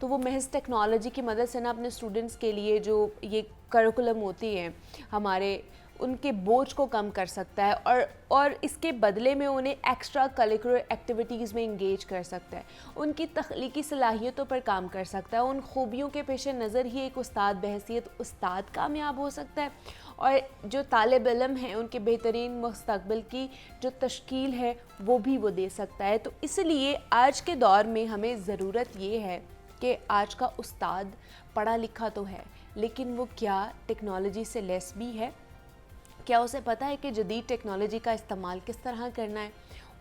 تو وہ محض ٹیکنالوجی کی مدد سے نا اپنے اسٹوڈنٹس کے لیے جو یہ کریکولم ہوتی ہیں ہمارے ان کے بوجھ کو کم کر سکتا ہے اور اس کے بدلے میں انہیں ایکسٹرا کریکولر ایکٹیویٹیز میں انگیج کر سکتا ہے, ان کی تخلیقی صلاحیتوں پر کام کر سکتا ہے, ان خوبیوں کے پیش نظر ہی ایک استاد بحیثیت استاد کامیاب ہو سکتا ہے, اور جو طالب علم ہیں ان کے بہترین مستقبل کی جو تشکیل ہے وہ بھی وہ دے سکتا ہے. تو اس لیے آج کے دور میں ہمیں ضرورت یہ ہے کہ آج کا استاد پڑھا لکھا تو ہے لیکن وہ کیا ٹیکنالوجی سے لیس بھی ہے, کیا اسے پتہ ہے کہ جدید ٹیکنالوجی کا استعمال کس طرح کرنا ہے,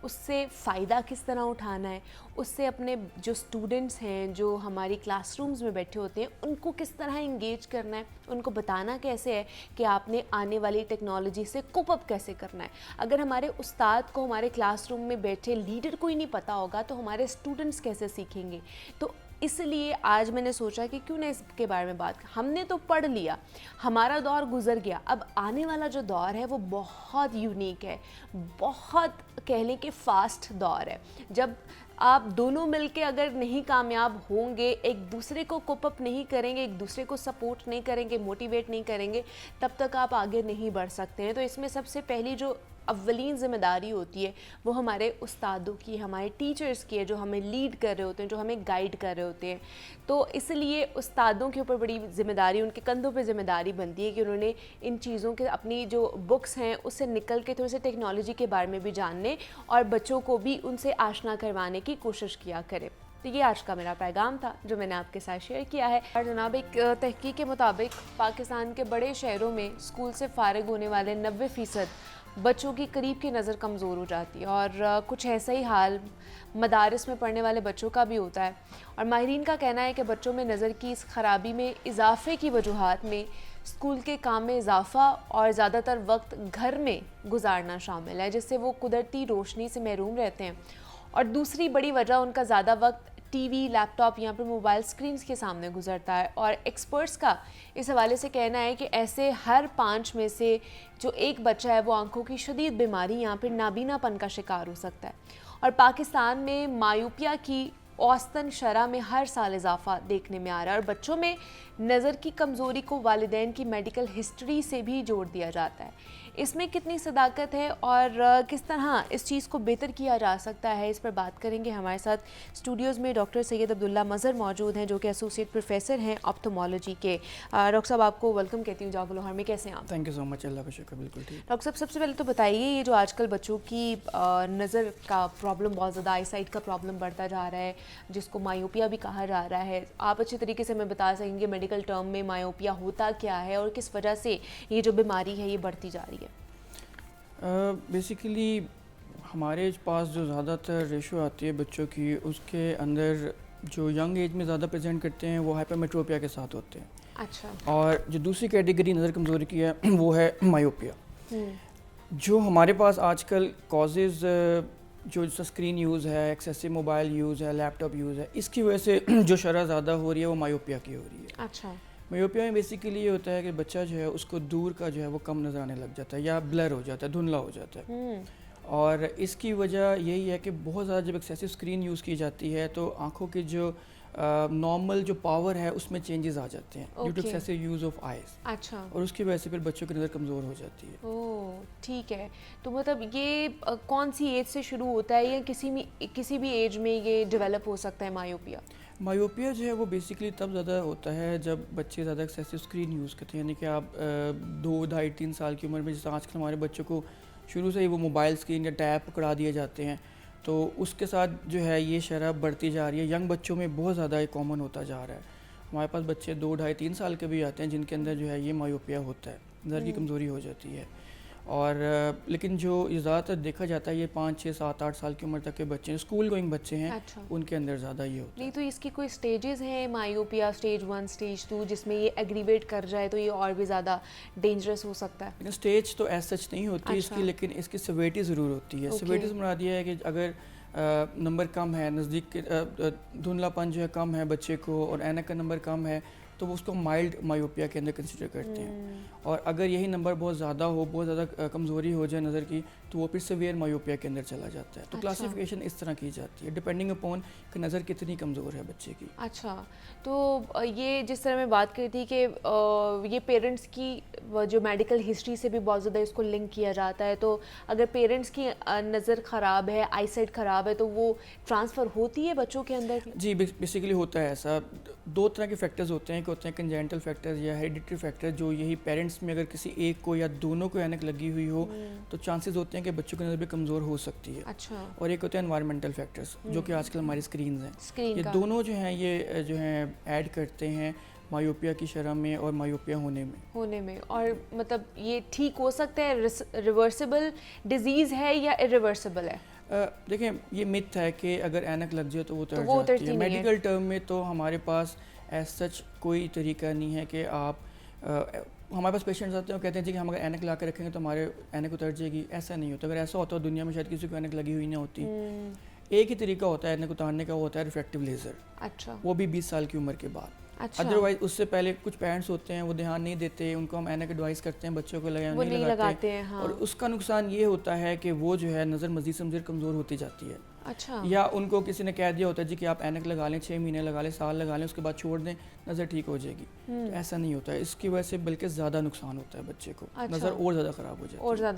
اس سے فائدہ کس طرح اٹھانا ہے, اس سے اپنے جو اسٹوڈنٹس ہیں جو ہماری کلاس رومز میں بیٹھے ہوتے ہیں ان کو کس طرح انگیج کرنا ہے, ان کو بتانا کیسے ہے کہ آپ نے آنے والی ٹیکنالوجی سے کوپ اپ کیسے کرنا ہے. اگر ہمارے استاد کو ہمارے کلاس روم میں بیٹھے لیڈر کو ہی نہیں پتہ ہوگا تو ہمارے اسٹوڈنٹس کیسے سیکھیں گے. تو اس لیے آج میں نے سوچا کہ کیوں نہ اس کے بارے میں بات, ہم نے تو پڑھ لیا, ہمارا دور گزر گیا, اب آنے والا جو دور ہے وہ بہت یونیک ہے, بہت کہہ لیں کہ فاسٹ دور ہے. جب آپ دونوں مل کے اگر نہیں کامیاب ہوں گے, ایک دوسرے کو کوپ اپ نہیں کریں گے, ایک دوسرے کو سپورٹ نہیں کریں گے, موٹیویٹ نہیں کریں گے, تب تک آپ آگے نہیں بڑھ سکتے ہیں. تو اس میں سب سے پہلی جو اولین ذمہ داری ہوتی ہے وہ ہمارے استادوں کی, ہمارے ٹیچرز کی ہے, جو ہمیں لیڈ کر رہے ہوتے ہیں, جو ہمیں گائیڈ کر رہے ہوتے ہیں. تو اس لیے استادوں کے اوپر بڑی ذمہ داری, ان کے کندھوں پہ ذمہ داری بنتی ہے کہ انہوں نے ان چیزوں کے اپنی جو بکس ہیں اس سے نکل کے تھوڑے سے ٹیکنالوجی کے بارے میں بھی جاننے اور بچوں کو بھی ان سے آشنا کروانے کی کوشش کیا کرے. تو یہ آج کا میرا پیغام تھا جو میں نے آپ کے ساتھ شیئر کیا ہے. اور جناب, ایک تحقیق کے مطابق پاکستان کے بڑے شہروں میں اسکول سے فارغ ہونے والے 90% بچوں کی قریب کی نظر کمزور ہو جاتی ہے, اور کچھ ایسا ہی حال مدارس میں پڑھنے والے بچوں کا بھی ہوتا ہے. اور ماہرین کا کہنا ہے کہ بچوں میں نظر کی اس خرابی میں اضافے کی وجوہات میں اسکول کے کام میں اضافہ اور زیادہ تر وقت گھر میں گزارنا شامل ہے, جس سے وہ قدرتی روشنی سے محروم رہتے ہیں. اور دوسری بڑی وجہ ان کا زیادہ وقت ٹی وی, لیپ ٹاپ یا پھر موبائل سکرینز کے سامنے گزرتا ہے. اور ایکسپرٹس کا اس حوالے سے کہنا ہے کہ ایسے ہر 5 میں سے جو ایک بچہ ہے وہ آنکھوں کی شدید بیماری یا پھر نابینا پن کا شکار ہو سکتا ہے. اور پاکستان میں مایوپیا کی اوسطاً شرح میں ہر سال اضافہ دیکھنے میں آ رہا ہے, اور بچوں میں نظر کی کمزوری کو والدین کی میڈیکل ہسٹری سے بھی جوڑ دیا جاتا ہے. اس میں کتنی صداقت ہے اور کس طرح اس چیز کو بہتر کیا جا سکتا ہے, اس پر بات کریں گے. ہمارے ساتھ اسٹوڈیوز میں ڈاکٹر سید عبداللہ مظہر موجود ہیں جو کہ ایسوسیٹ پروفیسر ہیں آپتھالمولوجی کے. ڈاکٹر صاحب, آپ کو ویلکم کہتی ہوں جاگو لاہور میں, کیسے ہیں آپ؟ تھینک یو سو مچ, اللہ کا شکر, بالکل ٹھیک. ڈاکٹر صاحب, سب سے پہلے تو بتائیے, یہ جو آج کل بچوں کی نظر کا پرابلم بہت زیادہ, آئی سائٹ کا پرابلم بڑھتا جا رہا ہے جس کو مایوپیا بھی کہا جا رہا ہے, آپ اچھے طریقے سے ہمیں بتا سکیں گے میڈیکل ٹرم میں مایوپیا ہوتا کیا ہے اور کس وجہ سے یہ جو بیماری ہے یہ بڑھتی جا رہی ہے؟ بیسیکلی ہمارے پاس جو زیادہ تر ریشو آتی ہے بچوں کی, اس کے اندر جو ینگ ایج میں زیادہ پریزنٹ کرتے ہیں وہ ہائپرمیٹروپیا کے ساتھ ہوتے ہیں. اچھا. اور جو دوسری کیٹیگری نظر کمزوری کی ہے وہ ہے مایوپیا. جو ہمارے پاس آج کل کازز جو اسکرین یوز ہے, ایکسیسو موبائل یوز ہے, لیپ ٹاپ یوز ہے, اس کی وجہ سے جو شرح زیادہ ہو رہی ہے وہ مایوپیا کی ہو رہی ہے. اچھا. مایوپیا میں بیسیکلی یہ ہوتا ہے کہ بچہ جو ہے اس کو دور کا جو ہے وہ کم نظر آنے لگ جاتا ہے یا بلر ہو جاتا ہے, دھندلا ہو جاتا ہے. اور اس کی وجہ یہی ہے کہ بہت زیادہ جب ایکسیسو اسکرین یوز کی جاتی ہے تو آنکھوں کی جو نارمل جو پاور ہے اس میں چینجز آ جاتے ہیں due to excessive use of eyes. اچھا. اور اس کی وجہ سے پھر بچوں کی نظر کمزور ہو جاتی ہے. اوہ, ٹھیک ہے. تو مطلب یہ کون سی ایج سے شروع ہوتا ہے یا کسی بھی ایج میں یہ ڈیولپ ہو سکتا ہے مایوپیا؟ مایوپیا جو ہے وہ بیسیکلی تب زیادہ ہوتا ہے جب بچے زیادہ ایکسیسو اسکرین یوز کرتے ہیں, یعنی کہ آپ 2, 2.5, 3 سال کی عمر میں, جیسے آج کل ہمارے بچوں کو شروع سے ہی وہ موبائل اسکرین یا ٹیب پکڑا دیے جاتے ہیں, تو اس کے ساتھ جو ہے یہ شرح بڑھتی جا رہی ہے. ینگ بچوں میں بہت زیادہ کامن ہوتا جا رہا ہے. ہمارے پاس بچے 2, 2.5, 3 سال کے بھی آتے ہیں جن کے اندر جو ہے یہ مایوپیا ہوتا ہے, نظر کی کمزوری ہو جاتی ہے. اور لیکن جو زیادہ تر دیکھا جاتا ہے یہ 5, 6, 7, 8 سال کی عمر تک کے بچے, اسکول گوئنگ بچے ہیں, ان کے اندر زیادہ یہ ہوتا ہے. نہیں تو اس کی کوئی سٹیجز ہیں مایوپیا, اسٹیج 1, اسٹیج 2, جس میں یہ ایگریویٹ کر جائے تو یہ اور بھی زیادہ ڈینجرس ہو سکتا ہے؟ لیکن اسٹیج تو ایز سچ نہیں ہوتی اس کی, لیکن اس کی سیویرٹی ضرور ہوتی ہے. سیویرٹی سے مراد یہ ہے کہ اگر نمبر کم ہے, نزدیک دھندلا پن جو ہے کم ہے بچے کو, اور اینک کا نمبر کم ہے, تو وہ اس کو مائلڈ مایوپیا کے اندر کنسیڈر کرتے ہیں. اور اگر یہی نمبر بہت زیادہ ہو, بہت زیادہ کمزوری ہو جائے نظر کی, تو وہ پھر سیویئر مایوپیا کے اندر چلا جاتا ہے. تو کلاسیفیکیشن اس طرح کی جاتی ہے ڈپینڈنگ اپون کہ نظر کتنی کمزور ہے بچے کی. اچھا, تو یہ جس طرح میں بات کری تھی کہ یہ پیرنٹس کی جو میڈیکل ہسٹری سے بھی بہت زیادہ اس کو لنک کیا جاتا ہے, تو اگر پیرنٹس کی نظر خراب ہے, آئی سائٹ خراب ہے, تو وہ ٹرانسفر ہوتی ہے بچوں کے اندر؟ جی بیسیکلی ہوتا ہے ایسا. دو طرح کے فیکٹرز ہوتے ہیں, کہ ہوتے ہیں کنجینٹل فیکٹرز یا ہیریڈیٹری فیکٹر, جو یہی پیرنٹس میں اگر کسی ایک کو یا دونوں کو اینک لگی ہوئی ہو تو چانسز ہوتے ہیں کہ بچوں کی نظر بھی کمزور ہو سکتی ہے. اچھا. اور ایک ہوتے ہیں انوائرمنٹل فیکٹرز, جو کہ آج کل ہماری اسکرینز ہیں. یہ دونوں جو ہیں یہ جو ہیں ایڈ کرتے ہیں مایوپیا کی شرح میں اور مایوپیا ہونے میں. اور مطلب یہ ٹھیک ہو سکتا ہے, ریورسیبل ڈیزیز ہے یا ایریورسیبل ہے؟ دیکھیں یہ مت ہے کہ اگر اینک لگ جائے تو وہ اتر جاتی ہے. میڈیکل ٹرم میں تو ہمارے پاس ایز سچ کوئی طریقہ نہیں ہے کہ آپ, ہمارے پاس پیشنٹس آتے ہیں اور کہتے ہیں جی کہ ہم اگر اینک لا کے رکھیں گے تو ہمارے اینک اتر جائے گی. ایسا نہیں ہوتا. اگر ایسا ہوتا تو دنیا میں شاید کسی کو اینک لگی ہوئی نہ ہوتی. ایک ہی طریقہ ہوتا ہے اینک اتارنے کا, وہ ہوتا ہے ریفریکٹیو لیزر. اچھا. وہ بھی 20 سال کی عمر کے بعد. ادروائز اس سے پہلے کچھ پیرنٹس ہوتے ہیں وہ دھیان نہیں دیتے, ان کو ہم اینک ایڈوائز کرتے ہیں بچوں کو نہیں لگاتے ہیں. اور اس کا نقصان یہ ہوتا ہے کہ وہ جو ہے نظر مزید سے مزید کمزور ہوتی جاتی ہے. اچھا. یا ان کو کسی نے کہہ دیا ہوتا ہے جی کہ آپ اینک لگا لیں, 6 مہینے لگا لیں, سال لگا لیں, اس کے بعد چھوڑ دیں, نظر ٹھیک ہو جائے گی. تو ایسا نہیں ہوتا ہے. اس کی وجہ سے بلکہ زیادہ نقصان ہوتا ہے بچے کو. نظر اور زیادہ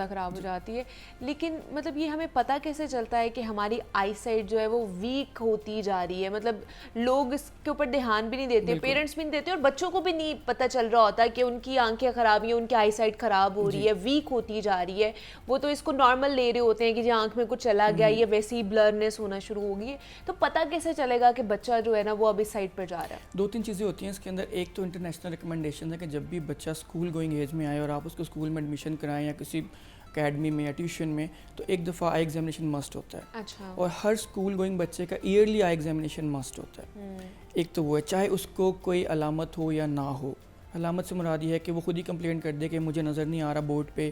خراب ہو جاتی ہے. لیکن مطلب یہ ہمیں پتہ کیسے چلتا ہے کہ ہماری آئی سائٹ جو ہے وہ ویک ہوتی جا رہی ہے؟ مطلب لوگ اس کے اوپر دھیان بھی نہیں دیتے, پیرنٹس بھی نہیں دیتے, اور بچوں کو بھی نہیں پتہ چل رہا ہوتا کہ ان کی آنکھیں خراب ہیں, ان کی آئی سائٹ خراب ہو رہی ہے, ویک ہوتی جا رہی ہے. وہ تو اس کو نارمل لے رہے ہوتے ہیں کہ جی آنکھ میں کچھ چلا گیا, یہ ویسی ہی بلرنس ہونا شروع ہوگی. تو پتہ کیسے چلے گا کہ بچہ جو ہے نا وہ اب اس سائٹ پر جا رہا ہے؟ 2-3 چیزیں ہوتی ہیں اس کے اندر. ایک تو انٹرنیشنل ریکمنڈیشن ہے کہ جب بھی بچہ اسکول گوئنگ ایج میں آئے اور آپ اس کو اسکول میں ایڈمیشن کرائیں یا کسی اکیڈمی میں یا ٹیوشن میں, تو ایک دفعہ آئی ایگزامینیشن مسٹ ہوتا ہے. اچھا. اور ہر اسکول گوئنگ بچے کا ایئرلی آئی ایگزامینیشن مسٹ ہوتا ہے. ایک تو وہ ہے, چاہے اس کو کوئی علامت ہو یا نہ ہو. علامت سے مراد یہ ہے کہ وہ خود ہی کمپلین کر دے کہ مجھے نظر نہیں آ رہا بورڈ پہ,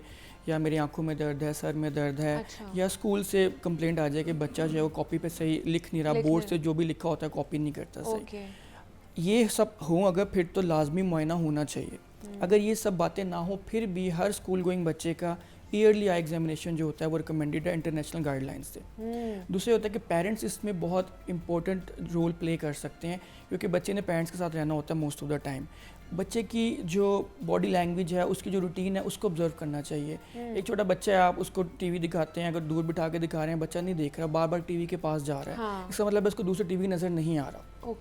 یا میری آنکھوں میں درد ہے, سر میں درد ہے. یا اسکول سے کمپلینٹ آ جائے کہ بچہ جو ہے وہ کاپی پہ صحیح لکھ نہیں رہا, بورڈ سے جو بھی لکھا ہوتا ہے کاپی نہیں کرتا صحیح. یہ سب ہوں اگر, پھر تو لازمی معائنہ ہونا چاہیے. اگر یہ سب باتیں نہ ہوں پھر بھی ہر اسکول گوئنگ بچے کا ایئرلی آئی ایگزامینیشن جو ہوتا ہے وہ ریکمینڈیڈ ہے انٹرنیشنل گائیڈ لائنس سے. دوسرے ہوتا ہے کہ پیرنٹس اس میں بہت امپورٹنٹ رول پلے کر سکتے ہیں, کیونکہ بچے نے پیرنٹس کے ساتھ رہنا ہوتا ہے موسٹ آف دا ٹائم. بچے کی جو باڈی لینگویج ہے, اس کی جو روٹین ہے, اس کو آبزرو کرنا چاہیے. ایک چھوٹا بچہ ہے, آپ اس کو ٹی وی دکھاتے ہیں, اگر دور بٹھا کے دکھا رہے ہیں, بچہ نہیں دیکھ رہا, بار بار ٹی وی کے پاس جا رہا ہے, اس کا مطلب ہے اس کو دوسرے ٹی وی نظر نہیں آ رہا.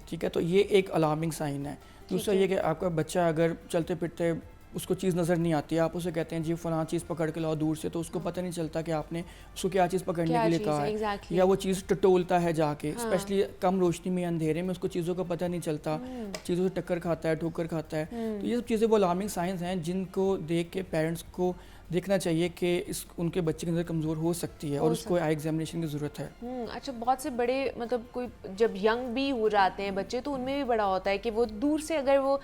ٹھیک ہے, تو یہ ایک الارمنگ سائن ہے. دوسرا یہ کہ آپ کا بچہ اگر چلتے پھرتے اس کو چیز نظر نہیں آتی ہے, آپ اسے کہتے ہیں جی فلاں چیز پکڑ کے لاؤ دور سے, تو اس کو پتہ نہیں چلتا کہ آپ نے اس کو کیا چیز پکڑنے کے لیے کہا ہے, یا وہ چیز ٹٹولتا ہے جا کے, اسپیشلی کم روشنی میں, اندھیرے میں اس کو چیزوں کا پتہ نہیں چلتا, چیزوں سے ٹکر کھاتا ہے, ٹھوکر کھاتا ہے. تو یہ سب چیزیں وہ الارمنگ سائنس ہیں جن کو دیکھ کے پیرنٹس کو دیکھنا چاہیے کہ ان کے بچے کی نظر کمزور ہو سکتی ہے اور اس کو آئی ایگزامینیشن کی ضرورت ہے. اچھا, بہت سے بڑے مطلب کوئی جب ینگ بھی ہو جاتے ہیں بچے, تو ان میں بھی بڑا ہوتا ہے کہ وہ دور سے اگر وہ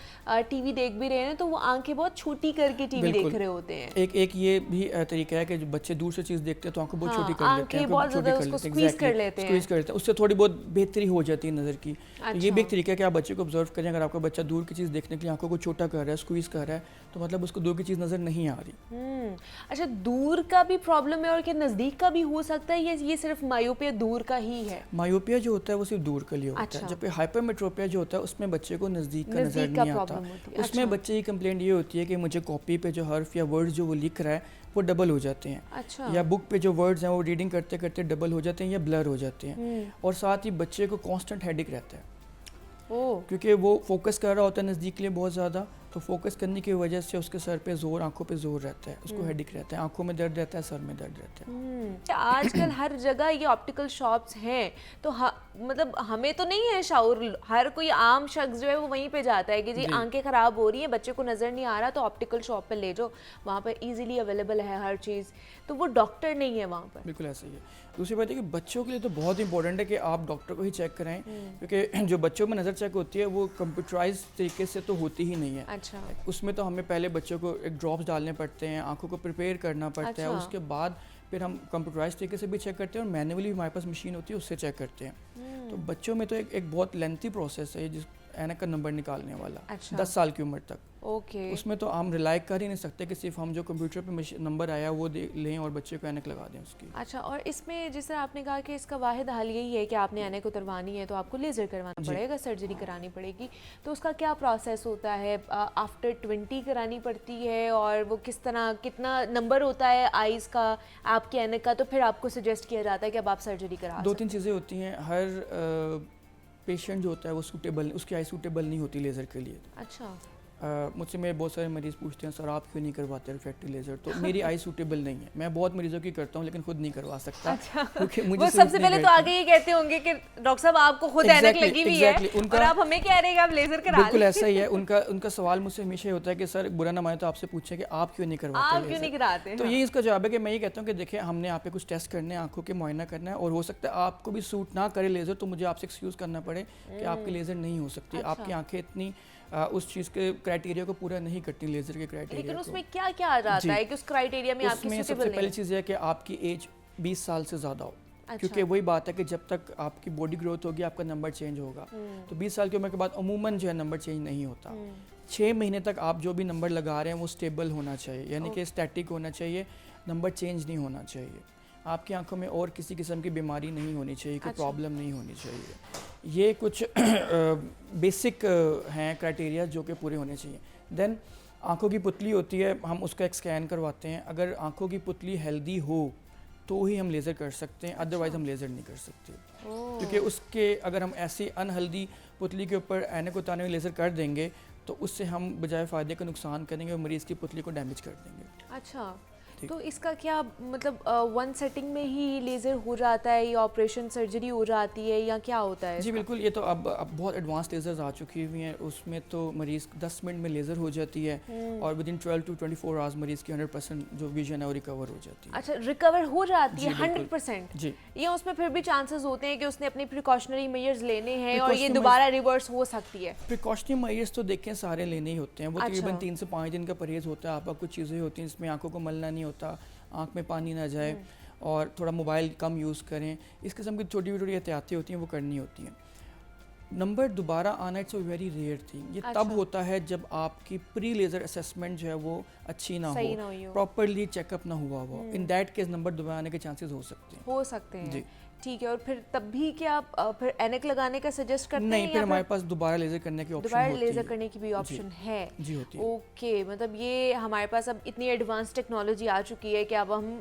ٹی وی دیکھ بھی رہے ہیں تو وہ آنکھیں بہت چھوٹی کر کے ٹی وی دیکھ رہے ہوتے ہیں. ایک یہ بھی طریقہ ہے کہ جو بچے دور سے چیز دیکھتے ہیں تو آنکھیں بہت چھوٹی کر لیتے ہیں, بہت زیادہ اس کو سکویز کر لیتے ہیں, اس سے تھوڑی بہت بہتری ہو جاتی ہے نظر کی. یہ بھی ایک طریقہ ہے کہ آپ بچے کو آبزرو کریں. اگر آپ کا بچہ دور کی چیز دیکھنے کے لیے آنکھوں کو چھوٹا کر رہا ہے, سکویز کر رہا ہے, تو مطلب اس کو دور کی چیز نظر نہیں آ رہی. اچھا, دور کا بھی پرابلم ہے اور کیا نزدیک کا بھی ہو سکتا ہے, یہ صرف مایوپیا دور کا ہی ہے؟ مایوپیا جو ہوتا ہے وہ صرف دور کے لیے ہوتا ہے, جبکہ ہائپر میٹروپیا جو ہوتا ہے اس میں بچے کو نزدیک کا نظر نہیں آتا. اس میں بچے کی کمپلینٹ یہ ہوتی ہے کہ مجھے کاپی پہ جو حرف یا ورڈز جو وہ لکھ رہا ہے وہ ڈبل ہو جاتے ہیں, یا بک پہ جو ورڈز ہیں وہ ریڈنگ کرتے کرتے ڈبل ہو جاتے ہیں یا بلر ہو جاتے ہیں. اور ساتھ ہی بچے کو کانسٹنٹ ہیڈیک رہتا ہے, کیونکہ وہ فوکس کر رہا ہوتا ہے نزدیک کے لیے بہت زیادہ, تو فوکس کرنے کی وجہ سے اس کے سر پہ زور, آنکھوں پہ زور رہتا ہے, اس کو ہیڈیک رہتا ہے, آنکھوں میں درد رہتا ہے, سر میں درد رہتا ہے. آج کل ہر جگہ یہ آپٹیکل شاپس ہیں, تو مطلب ہمیں تو نہیں ہے شعور, ہر کوئی عام شخص جو ہے وہ وہیں پہ جاتا ہے کہ جی آنکھیں خراب ہو رہی ہیں, بچے کو نظر نہیں آ رہا, تو آپٹیکل شاپ پہ لے جاؤ, وہاں پہ ایزیلی اویلیبل ہے ہر چیز, تو وہ ڈاکٹر نہیں ہے وہاں پر. بالکل ایسا ہی ہے. دوسری بات ہے کہ بچوں کے لیے تو بہت امپورٹنٹ ہے کہ آپ ڈاکٹر کو ہی چیک کرائیں, کیونکہ جو بچوں میں نظر چیک ہوتی ہے وہ کمپیوٹرائز طریقے سے تو ہوتی ہی نہیں ہے. اچھا. اس میں تو ہمیں پہلے بچوں کو ایک ڈراپس ڈالنے پڑتے ہیں, آنکھوں کو پریپیئر کرنا پڑتا ہے, اس کے بعد پھر ہم کمپیوٹرائز طریقے سے بھی چیک کرتے ہیں, اور مینولی ہمارے پاس مشین ہوتی ہے اس سے چیک کرتے ہیں. تو بچوں میں تو ایک بہت لینتھی پروسیس ہے, اینک کا نمبر نکالنے والا, اچھا. 10 سال کی عمر تک. اوکے. اس میں تو ہم ریلائی کر ہی نہیں سکتے کہ صرف ہم جو کمپیوٹر پہ نمبر آیا وہ لیں اور بچے کو اینک لگا دیں اس کی. اچھا, اور اس میں جس طرح آپ نے کہا کہ اس کا واحد حل یہی ہے کہ آپ نے اینک اتروانی ہے تو آپ کو لیزر کروانا پڑے گا, سرجری کرانی پڑے گی. تو اس کا کیا پروسیس ہوتا ہے؟ آفٹر 20 کرانی پڑتی ہے, اور وہ کس طرح, کتنا نمبر ہوتا ہے آئیز کا آپ کے اینک کا, تو پھر آپ کو سجیسٹ کیا جاتا ہے کہ اب آپ سرجری کرا سکتے ہیں؟ 2-3 چیزیں ہوتی ہیں. ہر پیشنٹ جو ہوتا ہے وہ سوٹیبل, اس کی آئی سوٹیبل نہیں ہوتی لیزر کے لیے. اچھا. مجھ سے میرے بہت سارے مریض پوچھتے ہیں سر آپ کیوں نہیں کرواتے ریفریکٹیو لیزر؟ تو میری آئی سوٹیبل نہیں ہے. میں بہت مریضوں کی کرتا ہوں لیکن خود نہیں کروا سکتا. کیونکہ وہ سب سے پہلے تو آگے یہ کہتے ہوں گے کہ ڈاکٹر صاحب آپ کو خود اینک لگی ہوئی ہے اور آپ ہمیں کہہ رہے ہیں کہ آپ لیزر کرا لیں. بالکل ایسا ہی ہے. ان کا سوال مجھ سے ہمیشہ ہوتا ہے کہ سر برا نہ مانے تو آپ سے پوچھیں کہ آپ کیوں نہیں کرواتے, آپ کیوں نہیں کراتے. تو یہی اس کا جواب ہے کہ میں یہ کہتا ہوں کہ دیکھیں ہم نے آپ پہ کچھ ٹیسٹ کرنے ہیں, آنکھوں کے معائنہ کرنا ہے, اور ہو سکتا ہے آپ کو بھی سوٹ نہ کرے لیزر تو مجھے آپ سے ایکسکیوز کرنا پڑے کہ آپ کی لیزر نہیں ہو سکتی, آپ کی آنکھیں اتنی اس چیز کے کرائٹیریا کو پورا نہیں کرتی لیزر کے کرائٹیریا. لیکن اس میں کیا کیا آ جاتا ہے کہ اس کرائٹیریا میں آپ کی سوٹیبل؟ سب سے پہلی چیز یہ ہے کہ آپ کی ایج 20 سال سے زیادہ ہو, کیونکہ وہی بات ہے کہ جب تک آپ کی باڈی گروتھ ہوگی آپ کا نمبر چینج ہوگا. تو 20 سال کی عمر کے بعد عموماً جو ہے نمبر چینج نہیں ہوتا. 6 مہینے تک آپ جو بھی نمبر لگا رہے ہیں وہ اسٹیبل ہونا چاہیے, یعنی کہ اسٹیٹک ہونا چاہیے, نمبر چینج نہیں ہونا چاہیے. آپ کی آنکھوں میں اور کسی قسم کی بیماری نہیں ہونی چاہیے, کوئی پرابلم نہیں ہونی چاہیے. یہ کچھ بیسک ہیں کرائٹیریا جو کہ پورے ہونے چاہیے. دین آنکھوں کی پتلی ہوتی ہے, ہم اس کا ایک اسکین کرواتے ہیں. اگر آنکھوں کی پتلی ہیلدی ہو تو ہی ہم لیزر کر سکتے ہیں, ادروائز ہم لیزر نہیں کر سکتے. کیونکہ اس کے اگر ہم ایسی انہیلدی پتلی کے اوپر اینک اتارنے میں لیزر کر دیں گے تو اس سے ہم بجائے فائدے کا نقصان کریں گے اور مریض کی پتلی کو ڈیمیج کر دیں گے. اچھا, تو اس کا کیا مطلب ون سیٹنگ میں ہی لیزر ہو جاتا ہے یا آپریشن سرجری ہو جاتی ہے یا کیا ہوتا ہے؟ جی بالکل, یہ تو اب بہت ایڈوانس لیزرز آ چکی ہوئی ہیں. اس میں تو مریض 10 منٹ میں لیزر ہو جاتی ہے اور ودن 12 to 24 آورز مریض کی 100% جو ویژن ہے وہ ریکور ہو جاتی ہے. اچھا, ریکور ہو جاتی ہے 100%؟ جی. یا اس میں پھر بھی چانسز ہوتے ہیں کہ اس نے اپنی پریکاشنری میئرز لینے ہیں اور یہ دوبارہ ریورس ہو سکتی ہے؟ پریکاشنری میئرز تو دیکھیں سارے لینے ہی ہوتے ہیں. وہ تقریباً 3 سے 5 دن کا پرہیز ہوتا ہے. آپ کا کچھ چیزیں ہوتی ہیں جس میں آنکھوں کو ملنا نہیں ہوتا, آنکھ میں پانی نہ جائے, اور تھوڑا موبائل کم یوز کریں. اس قسم کی چھوٹی چھوٹی احتیاطیں ہوتی ہیں وہ کرنی ہوتی ہیں. نمبر دوبارہ آنا it's a very rare thing. یہ تب ہوتا ہے جب آپ کی پری لیزر اسیسمنٹ جو ہے وہ اچھی نہ ہو, پراپرلی چیک اپ نہ ہوا ہو. ان دیٹ کیس نمبر دوبارہ آنے کے چانسز ہو سکتے ہیں. جی ٹھیک ہے. اور پھر تب بھی کیا پھر اینک لگانے کا سجیسٹ کرتے ہیں؟ نہیں, پھر ہمارے پاس دوبارہ لیزر کرنے کی آپشن ہوتی ہے. دوبارہ لیزر کرنے کی بھی آپشن ہے؟ جی ہوتی ہے. اوکے, مطلب یہ ہمارے پاس اب اتنی ایڈوانس ٹیکنالوجی آ چکی ہے کہ اب ہم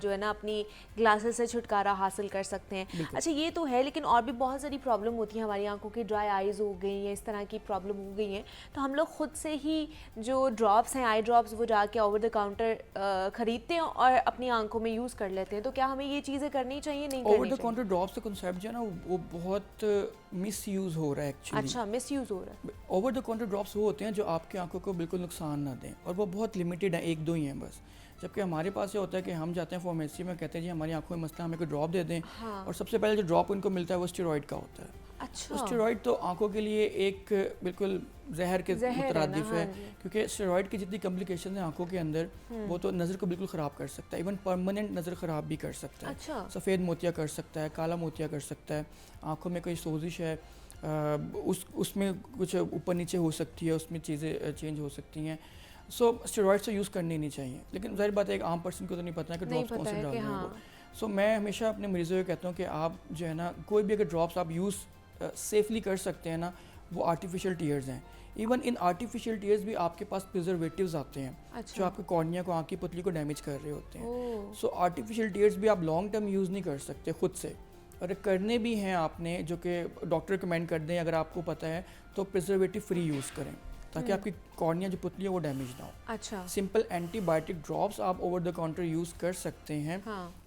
جو ہے نا اپنی گلاسز سے چھٹکارا حاصل کر سکتے ہیں. اچھا, یہ تو ہے, لیکن اور بھی بہت ساری پرابلم ہوتی ہیں. ہماری آنکھوں کی ڈرائی آئیز ہو گئی ہیں, اس طرح کی پرابلم ہو گئی ہیں, تو ہم لوگ خود سے ہی جو ڈراپس ہیں, آئی ڈراپس, وہ جا کے اوور دا کاؤنٹر خریدتے ہیں اور اپنی آنکھوں میں یوز کر لیتے ہیں. تو کیا ہمیں یہ چیزیں کرنی چاہیے, نہیں کرنی چاہیے؟ اوور دا کاؤنٹر ڈراپس کا کنسیپٹ جو ہے نا وہ بہت مس یوز ہو رہا ہے ایکچولی. اچھا, مس یوز ہو رہا ہے. اوور دا کاؤنٹر ڈراپس وہ ہوتے ہیں جو آپ کی آنکھوں کو بالکل نقصان نہ دیں, اور وہ بہت لمیٹیڈ ہیں, 1-2 ہی ہیں بس. جبکہ ہمارے پاس یہ ہوتا ہے کہ ہم جاتے ہیں فارمیسی میں, کہتے ہیں جی ہماری آنکھوں میں مسئلہ, ہمیں کوئی ڈراپ دے دیں, اور سب سے پہلے جو ڈراپ ان کو ملتا ہے وہ اسٹیرائڈ کا ہوتا ہے. اچھا, اسٹیرائڈ تو آنکھوں کے لیے ایک بالکل زہر کے مترادف ہے, کیونکہ اسٹیرائڈ کی جتنی کمپلیکیشن ہیں آنکھوں کے اندر وہ تو نظر کو بالکل خراب کر سکتا ہے, ایون پرماننٹ نظر خراب بھی کر سکتا ہے. سفید موتیا کر سکتا ہے, کالا موتیا کر سکتا ہے, آنکھوں میں کوئی سوزش ہے اس میں کچھ اوپر نیچے ہو سکتی ہے, اس میں چیزیں چینج ہو سکتی ہیں. سو اسٹیرائڈس تو یوز کرنی نہیں چاہیے, لیکن ظاہر بات ہے ایک عام پرسن کو تو نہیں پتہ ہے کہ ڈراپس کون سے ڈالنے ہیں. سو میں ہمیشہ اپنے مریضوں کو کہتا ہوں کہ آپ جو ہے نا کوئی بھی اگر ڈراپس آپ یوز سیفلی کر سکتے ہیں نا, وہ آرٹیفیشیل ٹیئرز ہیں. ایون ان آرٹیفیشیل ٹیئرز بھی آپ کے پاس پریزرویٹیوز آتے ہیں جو آپ کے کارنیا کو, آنکھ کی پتلی کو ڈیمیج کر رہے ہوتے ہیں. سو آرٹیفیشیل ٹیئرز بھی آپ لانگ ٹرم یوز نہیں کر سکتے خود سے, اور کرنے بھی ہیں آپ نے جو کہ ڈاکٹر ریکمینڈ کر دیں, اگر آپ کو پتہ ہے تو پریزرویٹیو فری یوز کریں تاکہ آپ کی کارنیا جو پتلی ہے وہ ڈیمیج نہ ہو. اچھا, سمپل اینٹی بایوٹک ڈراپس آپ اوور دا کاؤنٹر یوز کر سکتے ہیں,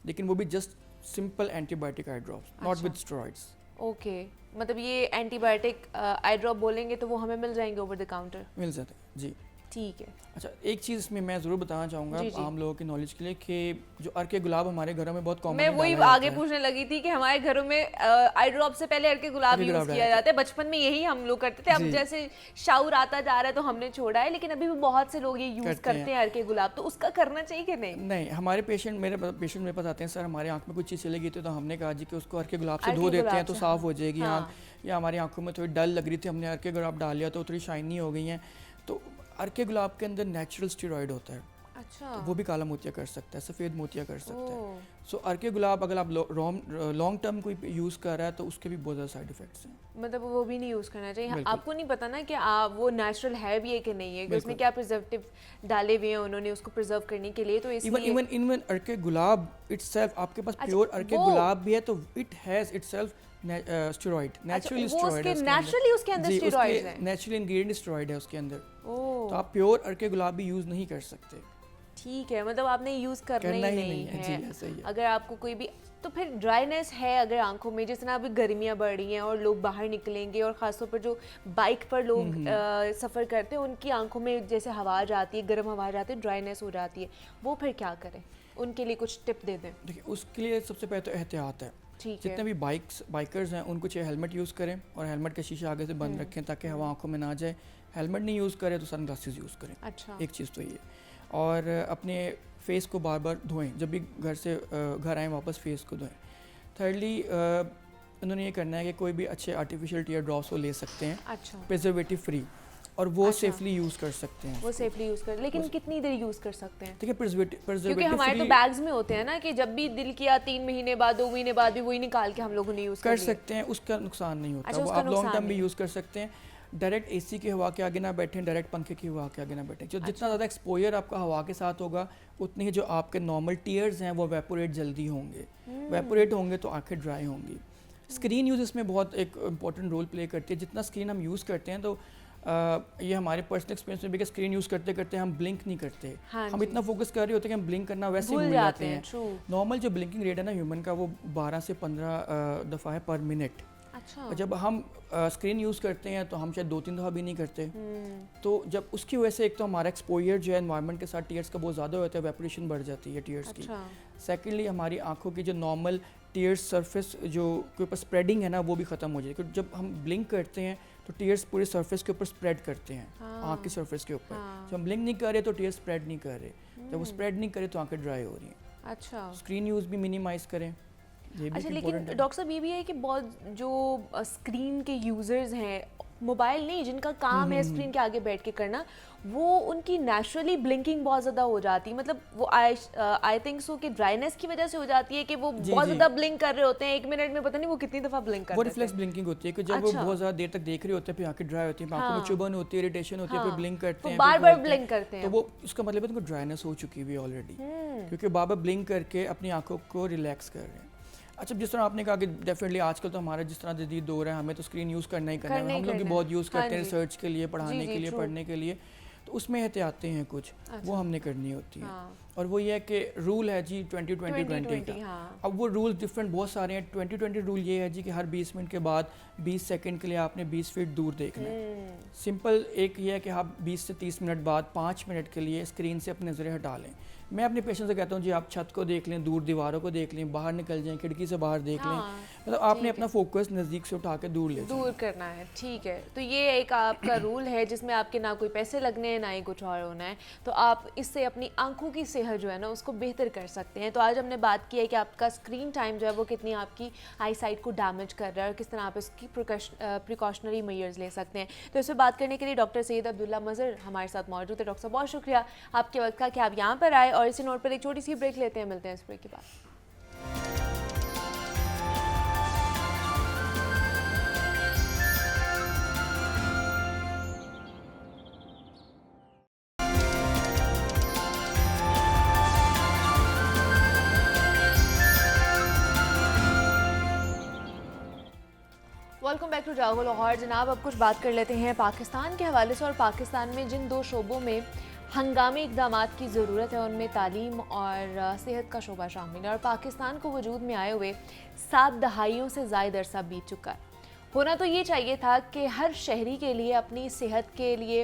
لیکن وہ بھی just simple antibiotic eye drops, not with steroids. Okay, مطلب یہ اینٹی بایوٹک آئی ڈراپ بولیں گے تو وہ ہمیں مل جائیں گے اوور دا کاؤنٹر؟ مل جاتے ہیں جی. ٹھیک ہے. اچھا ایک چیز اس میں میں ضرور بتانا چاہوں گا جی جی. عام لوگوں کی نالج کے لیے کہ جو ارک گلاب ہمارے گھروں میں بہت کامن میں وہی آگے پوچھنے لگی تھی کہ ہمارے گھروں میں آئی ڈراپ سے پہلے ارکے گلاب یوز کیا جاتا ہے. بچپن میں یہی ہم لوگ کرتے تھے, اب جیسے شعور آتا جا رہا ہے تو ہم نے چھوڑا ہے, لیکن ابھی بھی بہت سے لوگ یہ یوز کرتے ہیں ارکے گلاب. تو اس کا کرنا چاہیے کہ نہیں؟ نہیں, ہمارے پیشنٹ میرے پاس آتے ہیں سر ہمارے آنکھ میں کوئی چیز چلے گئی تھی تو ہم نے کہا جی کہ اس کو ارکے گلاب سے دھو دیتے ہیں تو صاف ہو جائے گی آنکھ, یا ہماری آنکھوں میں تھوڑی ڈل لگ رہی تھی ہم نے ارکے گلاب ڈال لیا تو تھوڑی شائنی ہو گئی ہیں. تو ارکے گلاب کے اندر نیچرل اسٹیرائڈ ہوتا ہے, اچھا وہ بھی کالا موتیا کر سکتا ہے, سفید موتیا کر سکتا ہے. سو ارکے گلاب اگر آپ لانگ ٹرم کوئی یوز کر رہا ہے تو اس کے بھی بہت زیادہ سائڈ افیکٹس ہیں. مطلب وہ بھی نہیں یوز کرنا چاہیے. آپ کو نہیں پتا نا کہ وہ نیچرل ہے بھی ہے کہ نہیں ہے, کہ اس میں کیا پرزرویٹو ڈالے ہوئے ہیں انہوں نے اس کو پرزرو کرنے کے لیے. تو اس لیے ایون ارکے گلاب اٹ سیلف, آپ کے پاس پیور ارکے گلاب بھی ہے تو it has it self steroid, naturally steroid ہے نیچرلی اس کے اندر اسٹیرائڈز ہیں, نیچرل انگریڈینٹ اسٹیرائڈ ہے اس کے اندر. تو آپ پیور ارکے گلاب بھی یوز نہیں کر سکتے. ٹھیک ہے, مطلب آپ نے یوز کرنا ہی نہیں ہے. اگر آپ کو کوئی بھی تو پھر ڈرائینیس ہے اگر آنکھوں میں, جس طرح ابھی گرمیاں بڑھ رہی ہیں اور لوگ باہر نکلیں گے, اور خاص طور پر جو بائک پر لوگ سفر کرتے ہیں ان کی آنکھوں میں جیسے ہوا جاتی ہے, گرم ہوا جاتی ہے, ڈرائینیس ہو جاتی ہے, وہ پھر کیا کریں؟ ان کے لیے کچھ ٹپ دے دیں. دیکھیں اس کے لیے سب سے پہلے تو احتیاط ہے. جتنے بھی بائکرز ہیں ان کو چاہے ہیلمٹ یوز کریں اور ہیلمٹ کا شیشہ آگے سے بند رکھیں تاکہ ہوا آنکھوں میں نہ جائے. ہیلمٹ نہیں یوز کریں تو سن گلاسز یوز کریں. اچھا, ایک چیز تو یہ. اور اپنے فیس کو بار بار دھوئیں, جب بھی گھر آئیں واپس فیس کو دھوئیں. تھرڈلی انہوں نے یہ کرنا ہے کہ کوئی بھی اچھے آرٹیفیشیل ٹیئر ڈراپس وہ لے سکتے ہیں, پرزرویٹو فری, اور وہ سیفلی یوز کر سکتے ہیں. وہ سیفلی یوز کر, لیکن کتنی دیر یوز کر سکتے ہیں؟ دیکھیں پرزرویٹو کیونکہ ہمارے تو بیگز میں ہوتے ہیں نا کہ جب بھی دل کیا 3 مہینے بعد 2 مہینے بعد بھی وہی نکال کے ہم لوگوں نے یوز کر سکتے ہیں. اس کا نقصان نہیں ہوتا, وہ آپ لانگ ٹرم بھی یوز کر سکتے ہیں. ڈائریکٹ اے سی کی ہوا کے آگے نہ بیٹھیں, ڈائریکٹ پنکھے کی ہوا کے آگے نہ بیٹھیں. جتنا زیادہ ایکسپوئر آپ کا ہوا کے ساتھ ہوگا اتنے ہی جو آپ کے نارمل ٹیئرز ہیں وہ ویپوریٹ جلدی ہوں گے. ویپوریٹ ہوں گے تو آنکھیں ڈرائی ہوں گی. اسکرین یوز اس میں بہت ایک امپورٹنٹ رول پلے کرتی ہے. جتنا اسکرین ہم یوز کرتے ہیں تو یہ ہمارے پرسنل ایکسپیرینس میں بھی کہ اسکرین یوز کرتے کرتے ہم بلنک نہیں کرتے. ہم اتنا فوکس کر رہے ہوتے ہیں کہ ہم بلنک کرنا ویسے ہی بھول جاتے ہیں. نارمل جو بلنکنگ ریٹ ہے نا ہیومن کا وہ 12 سے 15 دفعہ ہے پر منٹ. اچھا, جب ہم اسکرین یوز کرتے ہیں تو ہم شاید 2-3 دفعہ بھی نہیں کرتے. تو جب اس کی وجہ سے ایک تو ہمارا ایکسپوئر جو ہے انوائرمنٹ کے ساتھ ٹیئرس کا بہت زیادہ ہوتا ہے, ویپوریشن بڑھ جاتی ہے ٹیئرس کی. سیکنڈلی ہماری آنکھوں کی جو نارمل ٹیئرس سرفیس جو کے اوپر اسپریڈنگ ہے نا وہ بھی ختم ہو جائے گی. جب ہم بلنک کرتے ہیں تو ٹیئرس پورے سرفیس کے اوپر اسپریڈ کرتے ہیں, آنکھ کی سرفیس کے اوپر. جب ہم بلنک نہیں کر رہے تو ٹیئرس اسپریڈ نہیں کر رہے. جب وہ اسپریڈ نہیں کرے تو آنکھیں ڈرائی ہو رہی ہیں. اچھا, اسکرین یوز بھی منیمائز کریں. اچھا, لیکن ڈاکٹر صاحب یہ بھی ہے کہ بہت جو اسکرین کے یوزرز ہیں, موبائل نہیں جن کا کام ہے اسکرین کے آگے بیٹھ کے کرنا, وہ ان کی نیچرلی بلنکنگ بہت زیادہ ہو جاتی ہے. مطلب وہ آئی تھنک سو کہ ڈرائینیس کی وجہ سے ہو جاتی ہے کہ وہ بہت زیادہ بلنک کر رہے ہوتے ہیں, 1 منٹ میں پتہ نہیں وہ کتنی دفعہ بلنک کرتے ہیں. وہ ریفلیکس بلنکنگ ہوتی ہے کہ جب وہ بہت زیادہ دیر تک دیکھ رہے ہوتے ہیں پھر آنکھیں ڈرائی ہوتی ہیں, آنکھوں میں چبھن ہوتی ہے, اریٹیشن ہوتی ہے, پھر بلنک کرتے ہیں, بار بار بلنک کرتے ہیں. تو وہ اس کا مطلب ہے ان کو ڈرائینیس ہو چکی ہوئی ہے آلریڈی, کیونکہ بار بار بلنک کر کے اپنی آنکھوں کو ریلیکس کر رہے ہیں. اچھا, جس طرح آپ نے کہا کہ ڈیفینیٹلی آج کل تو ہمارا جس طرح جدید دور ہے ہمیں تو اسکرین یوز کرنا ہی کرنا ہے. ہم لوگ بھی بہت یوز کرتے ہیں ریسرچ کے لیے, پڑھانے کے لیے, پڑھنے کے لیے. تو اس میں احتیاطیں ہیں کچھ, وہ ہم نے کرنی ہوتی ہیں. اور وہ یہ ہے کہ رول ہے جی 20-20-20 کا. اب وہ رول ڈفرینٹ بہت سارے ہیں. 20-20 رول یہ ہے جی کہ ہر 20 منٹ کے بعد 20 سیکنڈ کے لیے آپ نے 20 فٹ دور دیکھنا ہے. سمپل ایک یہ ہے کہ آپ 20 سے 30 منٹ بعد 5 منٹ کے لیے اسکرین سے اپنی نظریں ہٹا لیں. میں اپنے پیشنٹ سے کہتا ہوں جی آپ چھت کو دیکھ لیں, دور دیواروں کو دیکھ لیں, باہر نکل جائیں, کھڑکی سے باہر دیکھ لیں. مطلب آپ نے اپنا فوکس نزدیک سے اٹھا کے دور کرنا ہے. ٹھیک ہے, تو یہ ایک آپ کا رول ہے جس میں آپ کے نہ کوئی پیسے لگنے ہیں نہ ہی کچھ اور ہونا ہے. تو آپ اس سے اپنی آنکھوں کی صحت جو ہے نا اس کو بہتر کر سکتے ہیں. تو آج ہم نے بات کی ہے کہ آپ کا اسکرین ٹائم جو ہے وہ کتنی آپ کی آئی سائٹ کو ڈیمیج کر رہا ہے اور کس طرح آپ اس کی پریکاشنری میئرز لے سکتے ہیں. تو اس پہ بات کرنے کے لیے ڈاکٹر سید عبداللہ مظہر ہمارے ساتھ موجود ہے. ڈاکٹر صاحب بہت شکریہ آپ کے وقت کا کہ آپ یہاں پر آئے, اور اسی نوٹ پر ایک چھوٹی سی بریک لیتے ہیں, ملتے ہیں اس بریک کے بعد. Welcome back to Jago Lahore. جناب اب کچھ بات کر لیتے ہیں پاکستان کے حوالے سے, اور پاکستان میں جن 2 شعبوں میں ہنگامی اقدامات کی ضرورت ہے ان میں تعلیم اور صحت کا شعبہ شامل ہے. اور پاکستان کو وجود میں آئے ہوئے 7 دہائیوں سے زائد عرصہ بیت چکا ہے. ہونا تو یہ چاہیے تھا کہ ہر شہری کے لیے اپنی صحت کے لیے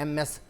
MS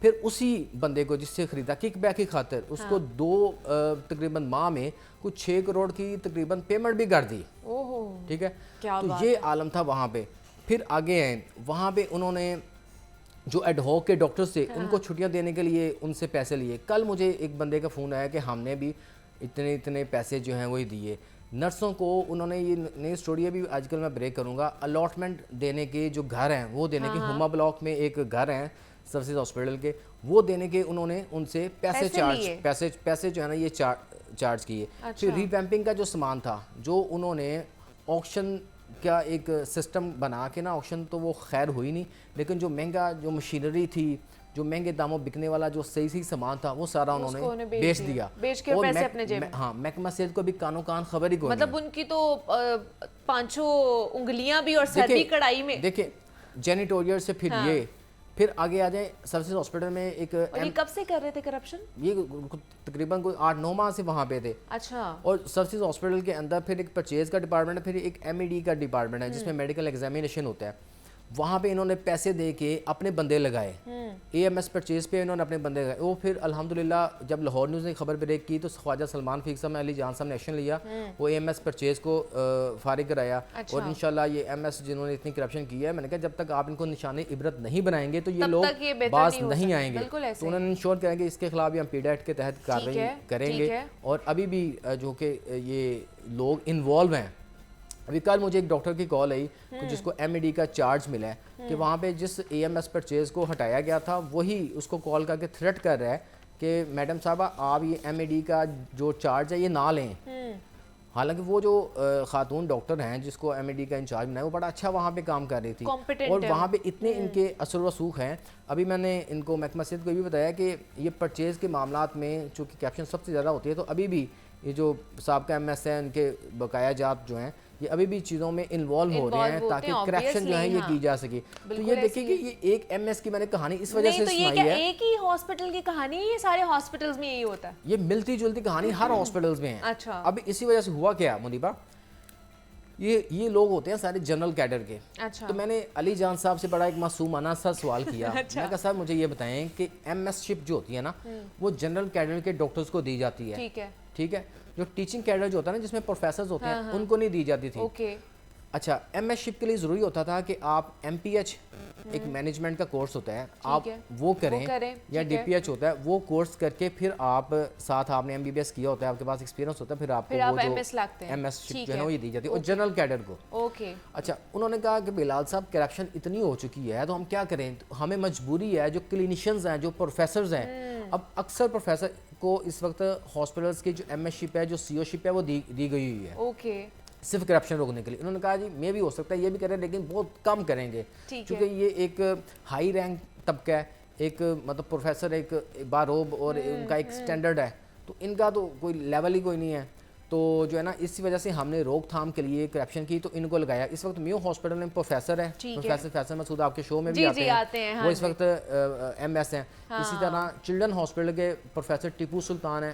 پھر اسی بندے کو جس سے خریدا کک بیک کی خاطر اس کو 2 تقریباً ماہ میں کچھ 6 کروڑ کی تقریباً پیمنٹ بھی کر دی. ٹھیک ہے, تو یہ عالم تھا وہاں پہ. پھر آگے ہیں وہاں پہ انہوں نے جو ایڈ ہوک کے ڈاکٹرز تھے ان کو چھٹیاں دینے کے لیے ان سے پیسے لیے. کل مجھے ایک بندے کا فون آیا کہ ہم نے بھی اتنے پیسے جو ہیں وہی دیے. نرسوں کو انہوں نے, یہ نئی اسٹوری ابھی آج کل میں بریک کروں گا, الاٹمنٹ دینے کے جو گھر ہیں وہ دینے کے, ہما بلاک میں ایک گھر ہیں سروسز ہاسپٹل کے, وہ دینے کے انہوں نے ان سے پیسے جو ہے نا یہ چارج کیے. پھر ریویمپنگ کا جو سامان تھا جو انہوں نے آکشن کا ایک سسٹم بنا کے نا, آکشن تو وہ خیر ہوئی نہیں, لیکن جو مہنگا جو مشینری تھی, جو مہنگے داموں بکنے والا جو صحیح سامان تھا وہ سارا انہوں نے بیچ دیا. بیچ کے پیسے اپنے جیب میں. ہاں, محکمہ صحت کو بھی کانوں کان خبر ہی کوئی نہیں. مطلب ان کی تو 5 انگلیاں بھی اور سر بھی کڑائی میں. دیکھیں جینیٹوریئر سے پھر آگے آ جائیں سروسز ہاسپٹل میں ایک. اور یہ کب سے کر رہے تھے کرپشن؟ یہ تقریباً کوئی 8-9 ماہ سے وہاں پہ تھے. اچھا. اور سروسز ہاسپٹل کے اندر پھر ایک پرچیز کا ڈپارٹمنٹ ہے, پھر ایک MED کا ڈپارٹمنٹ ہے جس میں میڈیکل ایگزامینیشن ہوتا ہے. وہاں پہ انہوں نے پیسے دے کے اپنے بندے لگائے, AMS پرچیز پہ انہوں نے اپنے بندے لگائے. وہ پھر الحمدللہ جب لاہور نیوز نے خبر بریک کی تو خواجہ سلمان فیق صاحب نے, علی جان صاحب نے ایکشن لیا, وہ AMS پرچیز کو فارغ کرایا. اور انشاءاللہ یہ MS جنہوں نے اتنی کرپشن کی ہے, میں نے کہا جب تک آپ ان کو نشان عبرت نہیں بنائیں گے تو یہ لوگ باز نہیں آئیں گے. تو انہوں نے انشور کریں گے اس کے خلاف بھی ہم PDAT کے تحت کارروائی کریں گے. اور ابھی بھی جو کہ یہ لوگ انوالو ہیں, ابھی کل مجھے ایک ڈاکٹر کی کال آئی جس کو MED کا چارج ملا ہے کہ وہاں پہ جس AMS پرچیز کو ہٹایا گیا تھا وہی اس کو کال کر کے تھریٹ کر رہا ہے کہ میڈم صاحبہ آپ یہ MED کا جو چارج ہے یہ نہ لیں. حالانکہ وہ جو خاتون ڈاکٹر ہیں جس کو MED کا انچارج بنایا وہ بڑا اچھا وہاں پہ کام کر رہی تھی, اور وہاں پہ اتنے ان کے اثر و رسوخ ہیں. ابھی میں نے ان کو محکمہ صحت کو یہ بھی بتایا کہ یہ پرچیز کے معاملات میں چونکہ کیپشن سب سے زیادہ ہوتی ہے, تو ابھی بھی یہ جو سابقہ MS ہیں ان کے بقایا جات جو ہیں یہ ابھی بھی چیزوں میں انوالو ہو رہے ہیں تاکہ کرپشن جو ہے یہ کی جا سکے. تو یہ دیکھیں کہ یہ ایک MS کی میں نے کہانی اس وجہ سے سنائی ہے. ایک ہی ہاسپٹل کی کہانی ہے, یہ سارے ہاسپٹلز میں یہی ہوتا ہے, یہ ملتی جلتی کہانی ہر ہاسپٹلز میں ہے. اچھا. اب اسی وجہ سے ہوا کیا منیبا, یہ لوگ ہوتے ہیں سارے جنرل کیڈر کے. تو میں نے علی جان صاحب سے بڑا ایک معصومانہ سا سوال کیا. میں کہا صاحب مجھے یہ بتائیں کہ MS شپ جو ہوتی ہے نا وہ جنرل کیڈر کے ڈاکٹرز کو دی جاتی ہے, ٹھیک ہے, جو ٹیچنگ کیڈر جو ہوتا ہے نا جس میں پروفیسرز ہوتے ہیں ان کو نہیں دی جاتی تھی. اچھا, MS شپ کے لیے ضروری ہوتا تھا کہ آپ MPH ایک مینجمنٹ کا کورس ہوتا ہے آپ وہ کریں, یا DPH ہوتا ہے وہ کورس کر کے پھر آپ ساتھ آپ نے MBBS کیا ہوتا ہے, آپ کے پاس ایکسپیرینس ہوتا ہے, پھر آپ کو وہ جو MS شپ جو ہے وہ یہ دی جاتی ہے, اور جنرل کیڈر کو. اچھا, انہوں نے کہا کہ بلال صاحب کرپشن اتنی ہو چکی ہے تو ہم کیا کریں, ہمیں مجبوری ہے جو کلینیشنز ہیں جو پروفیسرز ہیں, اب اکثر پروفیسر کو اس وقت ہاسپٹلز کی جو MS شپ ہے جو CO شپ ہے وہ دی گئی ہوئی ہے صرف کرپشن روکنے کے لیے. انہوں نے کہا جی میں بھی ہو سکتا ہے یہ بھی کریں لیکن بہت کم کریں گے, کیونکہ یہ ایک ہائی رینک طبقہ ہے, ایک مطلب پروفیسر ایک باروب اور ان کا ایک سٹینڈرڈ ہے, تو ان کا تو کوئی لیول ہی کوئی نہیں ہے. تو جو ہے نا اسی وجہ سے ہم نے روک تھام کے لیے کرپشن کی تو ان کو لگایا. اس وقت میو ہاسپٹل میں پروفیسر ہے, پروفیسر فیصل مسعود آپ کے شو میں بھی آتے ہیں, وہ اس وقت MS ہیں. اسی طرح چلڈرن ہاسپٹل کے پروفیسر ٹیپو سلطان ہیں,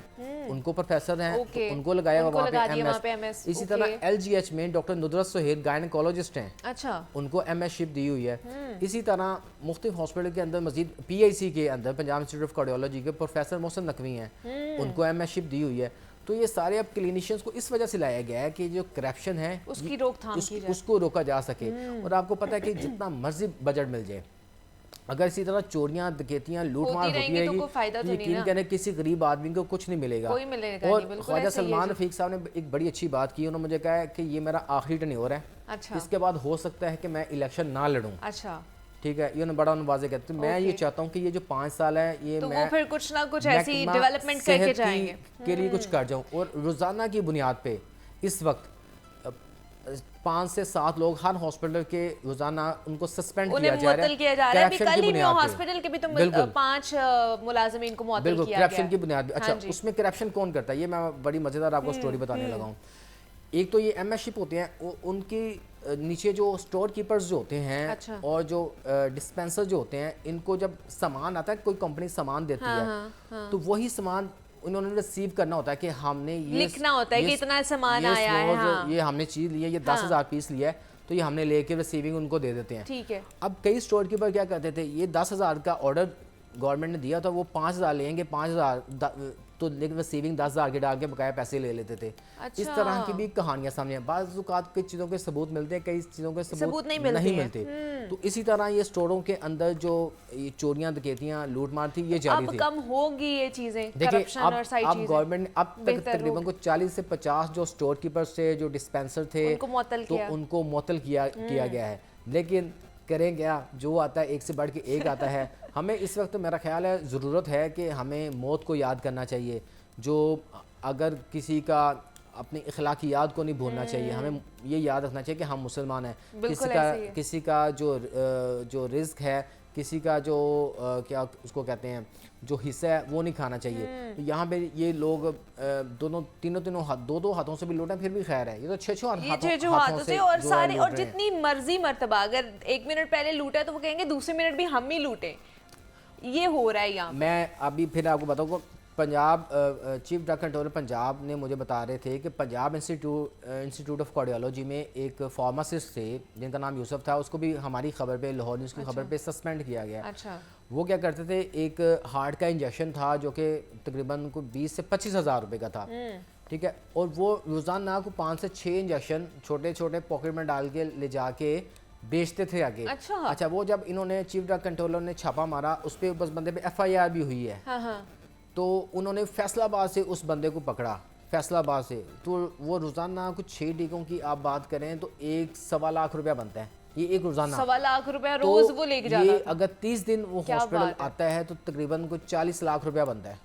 ان کو پروفیسر ہیں ان کو لگایا وہاں پہ MS. اسی طرح LGH میں ڈاکٹر ندرت سہیل گائنیکولوجسٹ ہیں, ان کو MS شپ دی ہوئی ہے. اسی طرح مختلف ہاسپٹل کے اندر مزید PIC کے اندر پنجاب انسٹیٹیوٹ آف کارڈیولوجی کے پروفیسر محسن نقوی ہیں, ان کو MS شپ دی ہوئی ہے. تو یہ سارے اب کلینیشنز کو اس وجہ سے لایا گیا ہے کہ جو کرپشن ہے اس کی روک تھام کی جائے, اس کو روکا جا سکے. اور آپ کو پتہ ہے کہ جتنا مرضی بجٹ مل جائے اگر اسی طرح چوریاں دکیتیاں لوٹ مار ہوتی رہیں گی یقین کریں کسی غریب آدمی کو کچھ نہیں ملے گا. اور خواجہ سلمان رفیق صاحب نے ایک بڑی اچھی بات کی, انہوں نے مجھے کہا ہے کہ یہ میرا آخری ٹرنیور ہے, اس کے بعد ہو سکتا ہے کہ میں الیکشن نہ لڑوں. ٹھیک ہے, یہ بڑا واضح کہتے ہیں. میں یہ چاہتا ہوں کہ یہ جو 5 سال ہے یہ میں پھر کچھ نہ کچھ ایسی ڈیولپمنٹ کر کے جائیں گے کے لیے کچھ کر جاؤں. اور روزانہ کی بنیاد پہ اس وقت 5 سے 7 لوگ ہر ہاسپٹل کے روزانہ ان کو سسپینڈ کیا جا رہا ہے کرپشن کی بنیاد پہ. ہاسپٹل کے بھی تو 5 ملازمین کو معطل کیا گیا ہے کرپشن کی بنیاد پہ. اچھا, اس میں کرپشن کون کرتا ہے یہ میں بڑی مزیدار آپ کو سٹوری بتانے لگا ہوں. ایک تو یہ MS شپ ہوتے ہیں, ان کی نیچے جو سٹور کیپرز جو ہوتے ہیں اور جو ڈسپینسر جو ہوتے ہیں, ان کو جب سامان آتا ہے کوئی کمپنی سامان دیتی ہے تو وہی سامان انہوں نے ریسیو کرنا ہوتا ہے کہ ہم نے یہ لکھنا ہوتا ہے کہ اتنا سامان آیا ہے, یہ ہم نے چیز لی ہے, یہ 10,000 پیس لیا ہے, تو یہ ہم نے لے کے ریسیونگ ان کو دے دیتے ہیں. ٹھیک ہے. اب کئی سٹور کیپر کیا کرتے تھے, یہ 10,000 کا آرڈر گورنمنٹ نے دیا تھا وہ 5,000 لیں گے 5,000 تو لیکن وہ سیونگ 10,000 کے ڈال کے بقایا پیسے لے لیتے تھے. اس طرح کی بھی کہانیاں سامنے ہیں. بعض اوقات کئی چیزوں کے ثبوت ملتے ہیں, کئی چیزوں کے ثبوت نہیں ملتے. تو اسی طرح یہ اسٹوروں کے اندر جو چوریاں ڈکیتیاں لوٹ مار تھی یہ جاری تھی. اب کم ہوگی یہ چیزیں. دیکھیں اب گورنمنٹ نے اب تک تقریباً 40 سے 50 جو اسٹور کیپرز تھے, جو ڈسپینسر تھے, تو ان کو معطل کیا گیا ہے. لیکن کریں کیا, جو آتا ہے ایک سے بڑھ کے ایک آتا ہے. ہمیں اس وقت میرا خیال ہے ضرورت ہے کہ ہمیں موت کو یاد کرنا چاہیے. جو اگر کسی کا اپنی اخلاقیات کو نہیں بھولنا چاہیے, ہمیں یہ یاد رکھنا چاہیے کہ ہم مسلمان ہیں. کسی کا جو رزق ہے, کسی کا جو کیا اس کو کہتے ہیں جو حصہ ہے وہ نہیں کھانا چاہیے. یہاں پہ یہ لوگ دو ہاتھوں سے بھی لوٹیں پھر بھی خیر ہے. یہ تو 6 ہاتھوں سے اور سارے, اور جتنی مرضی مرتبہ اگر 1 منٹ پہلے لوٹا تو وہ کہیں گے دوسرے منٹ بھی ہم ہی لوٹیں. یہ ہو رہا ہے یہاں. میں ابھی پھر آپ کو بتاؤں, Punjab chief drug controller Punjab نے مجھے بتا رہے تھے کہ پنجاب انسٹیٹیوٹ آف کارڈیالوجی میں ایک فارماسسٹ تھے جن کا نام یوسف تھا, اس کو بھی ہماری خبر پہ, لاہور نیوز کی خبر پہ سسپینڈ کیا گیا. وہ کیا کرتے تھے, ایک ہارٹ کا انجیکشن تھا جو کہ تقریباً 20 سے 25 ہزار روپے کا تھا, ٹھیک ہے, اور وہ روزانہ کو 5 سے 6 انجیکشن چھوٹے چھوٹے پاکٹ میں ڈال کے لے جا کے بیچتے تھے آگے. اچھا, وہ جب انہوں نے چیف ڈرگ کنٹرولر نے چھاپا مارا, اس پہ اس بندے پہ FIR بھی ہوئی ہے. تو انہوں نے فیصل آباد سے اس بندے کو پکڑا, فیصل آباد سے. تو وہ روزانہ کچھ 6 ٹیکوں کی آپ بات کریں تو 1.25 لاکھ روپیہ بنتا ہے. یہ ایک روزانہ 1.25 لاکھ روپیہ روز وہ لے کے جاتا ہے. اگر 30 دن وہ ہاسپٹل آتا ہے تو تقریباً کوئی 40 لاکھ روپیہ بنتا ہے.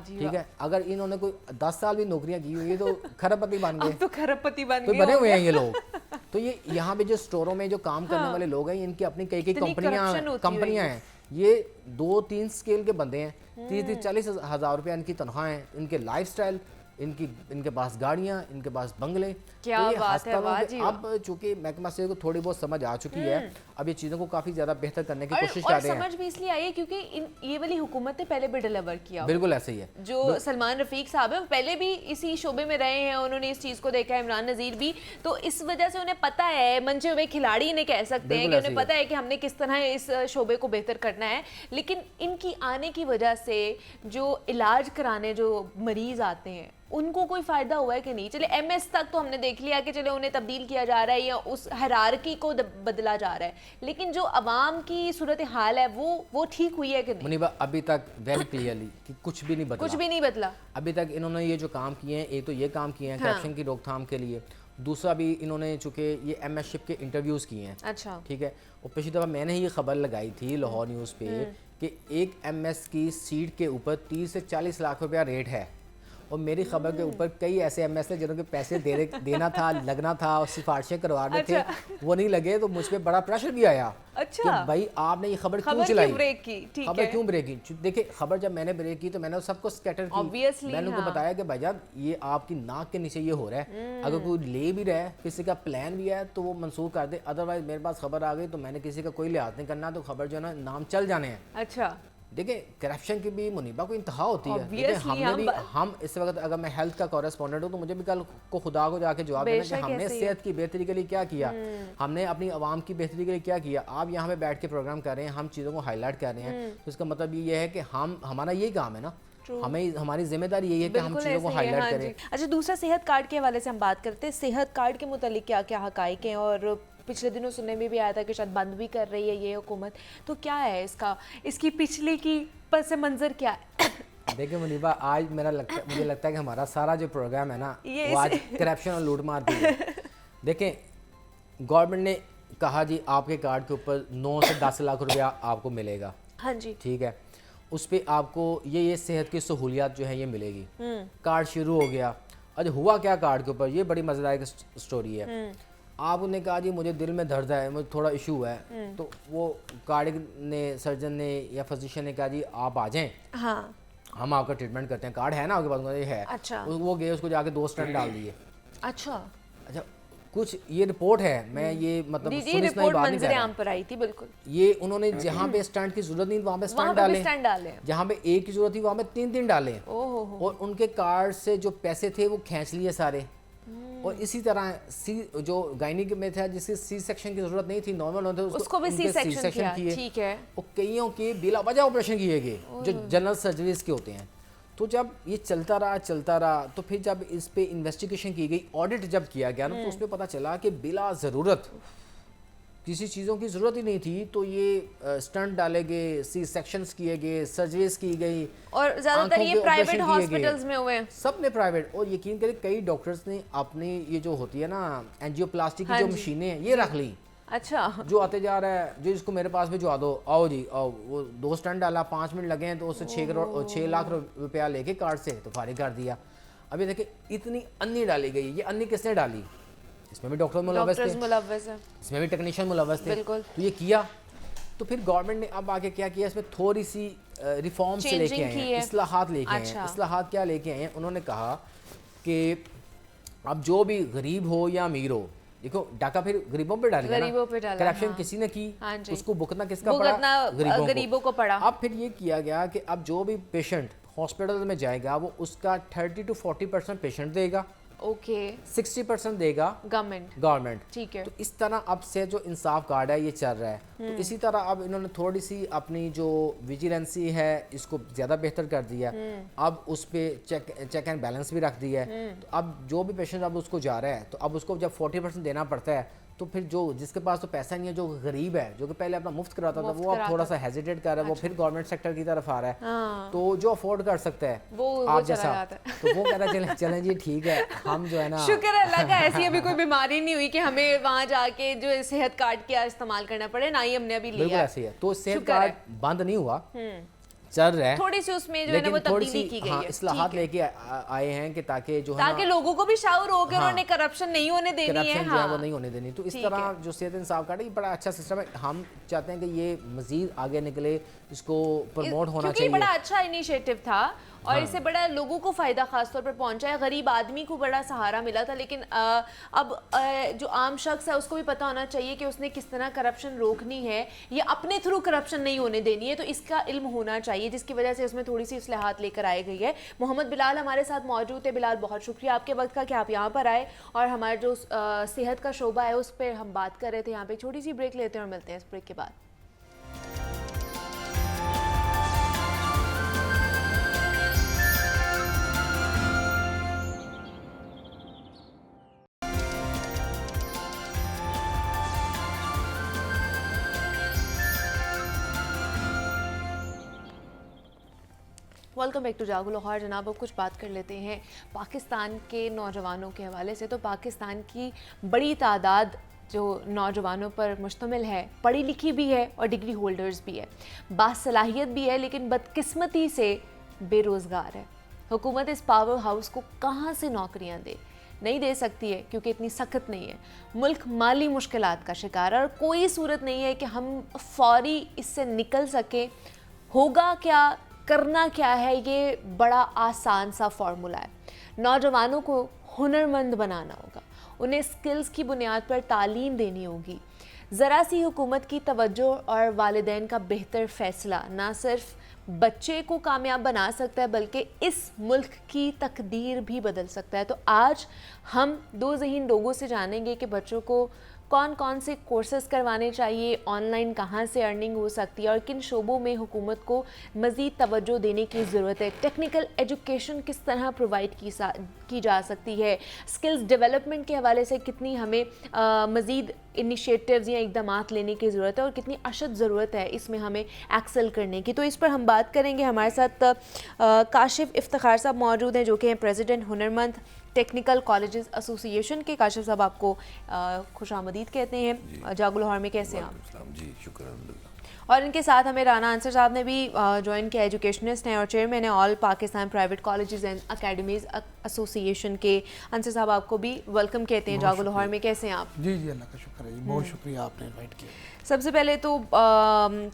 ٹھیک ہے, اگر انہوں نے کوئی 10 سال بھی نوکریاں کی ہوئی تو کھرب پتی بن گئے. تو کھرب پتی بنے ہوئے ہیں یہ لوگ. تو یہ یہاں پہ جو اسٹوروں میں جو کام کرنے والے لوگ ہیں, ان کی اپنی کئی کمپنیاں ہیں. یہ 2-3 اسکیل کے بندے ہیں, 30-40 ہزار روپیہ ان کی تنخواہ ہیں, ان کے لائف سٹائل, ان کے پاس گاڑیاں, ان کے پاس بنگلے. کیا بات ہے واجی. اب چونکہ محکمہ سے کو تھوڑی بہت سمجھ آ چکی ہے, اب یہ چیزوں کو کافی زیادہ بہتر کرنے کی کوشش کر رہے ہیں. اور سمجھ بھی اس لیے آئی ہے کیونکہ یہ والی حکومت نے پہلے بھی ڈیلیور کیا. بالکل ایسے ہی ہے. جو سلمان رفیق صاحب ہیں پہلے بھی اسی شعبے میں رہے ہیں, انہوں نے اس چیز کو دیکھا ہے, عمران نذیر بھی, تو اس وجہ سے انہیں پتہ ہے, منچے ہوئے کھلاڑی انہیں کہہ سکتے ہیں کہ انہیں پتہ ہے کہ ہم نے کس طرح اس شعبے کو بہتر کرنا ہے. لیکن ان کی آنے کی وجہ سے جو علاج کرانے جو مریض آتے ہیں ان کو کوئی فائدہ ہوا ہے کہ نہیں. چلے MS تک تو ہم نے دیکھ لیا کہ چلے انہیں تبدیل کیا جا رہا ہے یا اس ہیرارکی کو بدلا جا رہا ہے, لیکن جو عوام کی صورتحال ہے وہ ٹھیک ہوئی ہے کہ نہیں. منیبا ابھی تک ویری کلیئرلی کہ کچھ بھی نہیں بدلا. ابھی تک انہوں نے یہ جو کام کیے ہیں, ایک تو یہ کام کیے ہیں کرپشن کی روک تھام کے لیے, دوسرا بھی انہوں نے چونکہ یہ MS شپ کے انٹرویوز کیے ہیں. اچھا, ٹھیک ہے. اور پچھلی دفعہ میں نے یہ خبر لگائی تھی لاہور نیوز پہ کہ ایک MS کی سیٹ کے اوپر 30 سے 40 لاکھ روپیہ ریٹ ہے, اور میری خبر کے اوپر کئی ایسے MS تھے جنہوں کے پیسے دینا تھا, لگنا تھا, اور سفارشیں کروانے تھے, وہ نہیں لگے. تو مجھ پہ بڑا پریشر بھی آیا کہ بھائی آپ نے یہ خبر کیوں چلائی, خبر کیوں بریک کی. دیکھیں خبر جب میں نے بریک کی تو میں نے سب کو اسکیٹر کی, میں نے ان کو بتایا کہ بھائی جان یہ آپ کی ناک کے نیچے یہ ہو رہا ہے, اگر کوئی لے بھی رہا ہے, کسی کا پلان بھی ہے تو وہ منسوخ کر دے, ادروائز میرے پاس خبر آ گئی تو میں نے کسی کا کوئی لحاظ نہیں کرنا, تو خبر جو ہے نا نام چل جانے ہیں. اچھا, دیکھیں کرپشن کی بھی منیبا کو انتہا ہوتی ہے. ہم اس وقت اگر میں ہیلتھ کا کورسپونڈنٹ ہوں تو مجھے بھی کل کو خدا کو جا کے جواب دینا کہ ہم نے صحت کی بہتری کے لیے کیا کیا, ہم نے اپنی عوام کی بہتری کے لیے کیا کیا. آپ یہاں پہ بیٹھ کے پروگرام کر رہے ہیں, ہم چیزوں کو ہائی لائٹ کر رہے ہیں, تو اس کا مطلب یہ ہے کہ ہمارا یہی کام ہے نا, ہماری ذمہ داری یہی ہے کہ ہم چیزوں کو ہائی لائٹ کریں. اچھا, دوسرا صحت کارڈ کے حوالے سے ہم بات کرتے ہیں. صحت کارڈ کے متعلق کیا کیا حقائق ہیں, اور پچھلے دنوں سننے میں بھی آیا تھا کہ شاید بند بھی کر رہی ہے یہ حکومت, تو کیا ہے اس کی پچھلے کی پس منظر کیا ہے؟ دیکھیں منیبا, آج مجھے لگتا ہے کہ ہمارا سارا جو پروگرام ہے نا وہ آج کرپشن اور لوٹ مار کی ہے. دیکھیں گورنمنٹ نے کہا جی آپ کے کارڈ کے اوپر 9 سے 10 لاکھ روپیہ آپ کو ملے گا. ہاں جی, ٹھیک ہے. اس پہ آپ کو یہ صحت کی سہولیات جو ہے یہ ملے گی. کارڈ شروع ہو گیا. اچھا, ہوا کیا کارڈ کے اوپر, یہ بڑی مزیدار اسٹوری ہے. آپ نے کہا جی مجھے دل میں درد ہے, مجھے تھوڑا ایشو ہے, تو وہ کارڈ نے, سرجن نے یا فزیشین نے کہا جی آپ آ جائیں, ہاں ہم آپ کا ٹریٹمنٹ کرتے ہیں. کارڈ ہے نا آپ کے پاس, یہ ہے. اچھا, وہ گئے, اس کو جا کے 2 اسٹنٹ ڈال دیے. اچھا, کچھ یہ رپورٹ ہے, میں یہ مطلب منظر عام پر آئی تھی. بالکل, یہ انہوں نے جہاں پہ اسٹنٹ کی ضرورت نہیں وہاں پہ اسٹنٹ ڈالے, جہاں پہ ایک کی ضرورت تھی وہاں پہ 3 ڈالے, اور ان کے کارڈ سے جو پیسے تھے وہ کھینچ لیے سارے, اور اسی طرح جو گائنی میں تھا جس کی سی سیکشن کی ضرورت نہیں تھی نارمل ہوتا اس کو بھی سی سیکشن کیا، ٹھیک ہے، اور کئیوں کے بلا وجہ آپریشن کیے گئے جو جنرل سرجریز کے ہوتے ہیں. تو جب یہ چلتا رہا تو پھر جب اس پہ انویسٹیگیشن کی گئی، آڈٹ جب کیا گیا نا تو اس پہ پتہ چلا کہ بلا ضرورت کسی چیزوں کی ضرورت ہی نہیں تھی. تو یہ سٹنٹ ڈالے گئے، سی سیکشنز کیے گئے، سرجریز کی گئی، اور زیادہ تر یہ پرائیویٹ ہاسپٹلز میں ہوئے، سب نے پرائیویٹ. اور یقین کریں کئی ڈاکٹرز نے اپنی یہ جو ہوتی ہے نا اینجیو پلاسٹی کی جو مشینیں ہیں یہ رکھ لی. اچھا، جو آتے جا رہا ہے جو اس کو میرے پاس بھجوا دو، آؤ جی آؤ، وہ 2 سٹنٹ ڈالا 5 منٹ لگے ہیں تو اسے 6 لاکھ روپیہ لے کے کارڈ سے تو فارغ کر دیا. ابھی دیکھیں اتنی انی ڈالی گئی. یہ انی کس نے ڈالی؟ اس میں بھی ڈاکٹر ملوث تھے، اس میں بھی ٹیکنیشین ملوث تھے. تو یہ کیا تو پھر گورنمنٹ نے اب آگے کیا کیا، اس میں تھوڑی سی ریفارمس لے کے آئے ہیں، اصلاحات لے کے آئے ہیں. اصلاحات کیا لے کے آئے ہیں؟ انہوں نے کہا کہ اب جو بھی غریب ہو یا امیر ہو، دیکھو ڈاکہ پھر غریبوں پہ ڈالے گا، کرپشن کسی نے کی اس کو بھگتنا کس کا پڑا؟ غریبوں کو پڑا. اب پھر یہ کیا گیا کہ اب جو بھی پیشنٹ ہاسپٹل میں جائے گا وہ اس کا 30 to 40% پیشنٹ دے گا، اوکے، 60% دے گا گورنمنٹ. ٹھیک ہے. تو اس طرح اب سے جو انصاف کارڈ ہے یہ چل رہا ہے. تو اسی طرح اب انہوں نے تھوڑی سی اپنی جو ویجیلنسی ہے اس کو زیادہ بہتر کر دیا. اب اس پہ چیک اینڈ بیلنس بھی رکھ دیا ہے. تو اب جو بھی پیشنٹ اب اس کو جا رہا ہے تو اب اس کو جب 40% دینا پڑتا ہے تو پھر جو جس کے پاس تو پیسہ نہیں ہے، جو غریب ہے جو کہ پہلے اپنا مفت کراتا تھا وہ اب تھوڑا سا ہیزیٹیٹ کر رہا ہے، وہ پھر گورنمنٹ سیکٹر کی طرف آ رہا ہے. تو جو افورڈ کر سکتا ہے آپ جیسا تو وہ کہتا ہے چلیں جی ٹھیک ہے ہم جو ہے نا، شکر اللہ کا ایسی ابھی کوئی بیماری نہیں ہوئی کہ ہمیں وہاں جا کے جو صحت کارڈ کیا استعمال کرنا پڑے، نہ ہی ہم نے ابھی لیا. بالکل ایسے ہی ہے. تو صحت کارڈ بند نہیں ہوا، چل رہا ہے، تھوڑی سی اس میں جو ہے نا وہ تبدیلی کی گئی ہے، اصلاحات لے کے آئے ہیں کہ تاکہ جو ہے تاکہ لوگوں کو بھی شعور ہو کہ انہوں نے کرپشن نہیں ہونے دینی ہے. کرپشن جو ہے وہ نہیں ہونے دینی. تو اس طرح جو صحت انصاف کارڈ ہے یہ بڑا اچھا سسٹم ہے. ہم چاہتے ہیں کہ یہ مزید آگے نکلے، اس کو پروموٹ ہونا چاہیے. بڑا اچھا انیشیٹو تھا اور اس سے بڑا لوگوں کو فائدہ خاص طور پر پہنچا ہے. غریب آدمی کو بڑا سہارا ملا تھا، لیکن اب جو عام شخص ہے اس کو بھی پتہ ہونا چاہیے کہ اس نے کس طرح کرپشن روکنی ہے یا اپنے تھرو کرپشن نہیں ہونے دینی ہے. تو اس کا علم ہونا چاہیے جس کی وجہ سے اس میں تھوڑی سی اصلاحات لے کر آئی گئی ہے. محمد بلال ہمارے ساتھ موجود ہے. بلال بہت شکریہ آپ کے وقت کا کہ آپ یہاں پر آئے اور ہمارا جو صحت کا شعبہ ہے اس پہ ہم بات کر رہے تھے. یہاں پہ چھوٹی سی بریک لیتے ہیں اور ملتے ہیں اس بریک کے بعد. Welcome back to Jago Lahore. جناب اب کچھ بات کر لیتے ہیں پاکستان کے نوجوانوں کے حوالے سے. تو پاکستان کی بڑی تعداد جو نوجوانوں پر مشتمل ہے، پڑھی لکھی بھی ہے اور ڈگری ہولڈرز بھی ہے، باصلاحیت بھی ہے، لیکن بدقسمتی سے بے روزگار ہے. حکومت اس پاور ہاؤس کو کہاں سے نوکریاں دے؟ نہیں دے سکتی ہے کیونکہ اتنی سخت نہیں ہے. ملک مالی مشکلات کا شکار ہے اور کوئی صورت نہیں ہے کہ ہم فوری اس سے نکل سکیں. ہوگا کیا، کرنا کیا ہے؟ یہ بڑا آسان سا فارمولا ہے. نوجوانوں کو ہنرمند بنانا ہوگا، انہیں سکلز کی بنیاد پر تعلیم دینی ہوگی. ذرا سی حکومت کی توجہ اور والدین کا بہتر فیصلہ نہ صرف بچے کو کامیاب بنا سکتا ہے بلکہ اس ملک کی تقدیر بھی بدل سکتا ہے. تو آج ہم دو ذہین لوگوں سے جانیں گے کہ بچوں کو کون کون سے کورسز کروانے چاہیے، آن لائن کہاں سے ارننگ ہو سکتی ہے اور کن شعبوں میں حکومت کو مزید توجہ دینے کی ضرورت ہے. ٹیکنیکل ایجوکیشن کس طرح پرووائڈ کی جا سکتی ہے، سکلز ڈیولپمنٹ کے حوالے سے کتنی ہمیں مزید انیشیٹیوز یا اقدامات لینے کی ضرورت ہے اور کتنی اشد ضرورت ہے اس میں ہمیں ایکسل کرنے کی. تو اس پر ہم بات کریں گے. ہمارے ساتھ کاشف افتخار صاحب موجود ہیں جو کہ ہیں پریزیڈنٹ ہنرمند ٹیکنیکل کالجز ایسوسی ایشن کے. کاشف صاحب آپ کو خوش آمدید کہتے ہیں جاگو لاہور میں. کیسے ہیں آپ؟ جی شکر الحمدللہ. اور ان کے ساتھ ہمیں رانا انصر صاحب نے بھی جوائن کیا، ایجوکیشنسٹ ہیں اور چیئرمین ہیں all Pakistan private colleges and academies association کے. انصر صاحب آپ کو بھی ویلکم کہتے ہیں جاگو لاہور میں. کیسے ہیں آپ؟ جی جی اللہ کا شکر ہے، بہت شکریہ آپ نے انوائٹ کیا. سب سے پہلے تو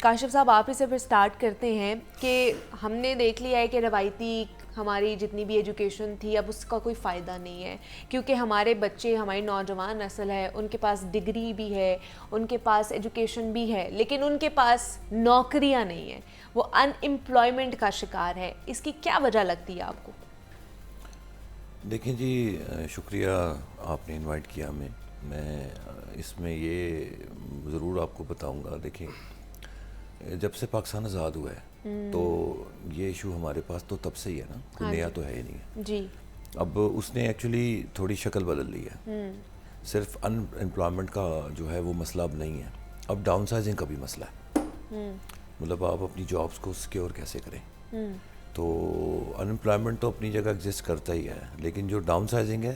کاشف صاحب آپ ہی سے پھر سٹارٹ کرتے ہیں کہ ہم نے دیکھ لیا ہے کہ روایتی ہماری جتنی بھی ایجوکیشن تھی اب اس کا کوئی فائدہ نہیں ہے کیونکہ ہمارے بچے، ہماری نوجوان نسل ہے، ان کے پاس ڈگری بھی ہے، ان کے پاس ایجوکیشن بھی ہے، لیکن ان کے پاس نوکریاں نہیں ہیں. وہ ان امپلائمنٹ کا شکار ہے. اس کی کیا وجہ لگتی ہے آپ کو؟ دیکھیں جی شکریہ آپ نے انوائٹ کیا ہمیں. میں اس میں یہ ضرور آپ کو بتاؤں گا. دیکھیں جب سے پاکستان آزاد ہوا ہے تو یہ ایشو ہمارے پاس تو تب سے ہی ہے نا, کوئی نیا تو ہے ہی نہیں ہے. جی اب اس نے ایکچولی تھوڑی شکل بدل لی ہے. صرف ان امپلائمنٹ کا جو ہے وہ مسئلہ اب نہیں ہے, اب ڈاؤن سائزنگ کا بھی مسئلہ ہے. مطلب آپ اپنی جابس کو سیکیور کیسے کریں. تو ان امپلائمنٹ تو اپنی جگہ ایگزسٹ کرتا ہی ہے, لیکن جو ڈاؤن سائزنگ ہے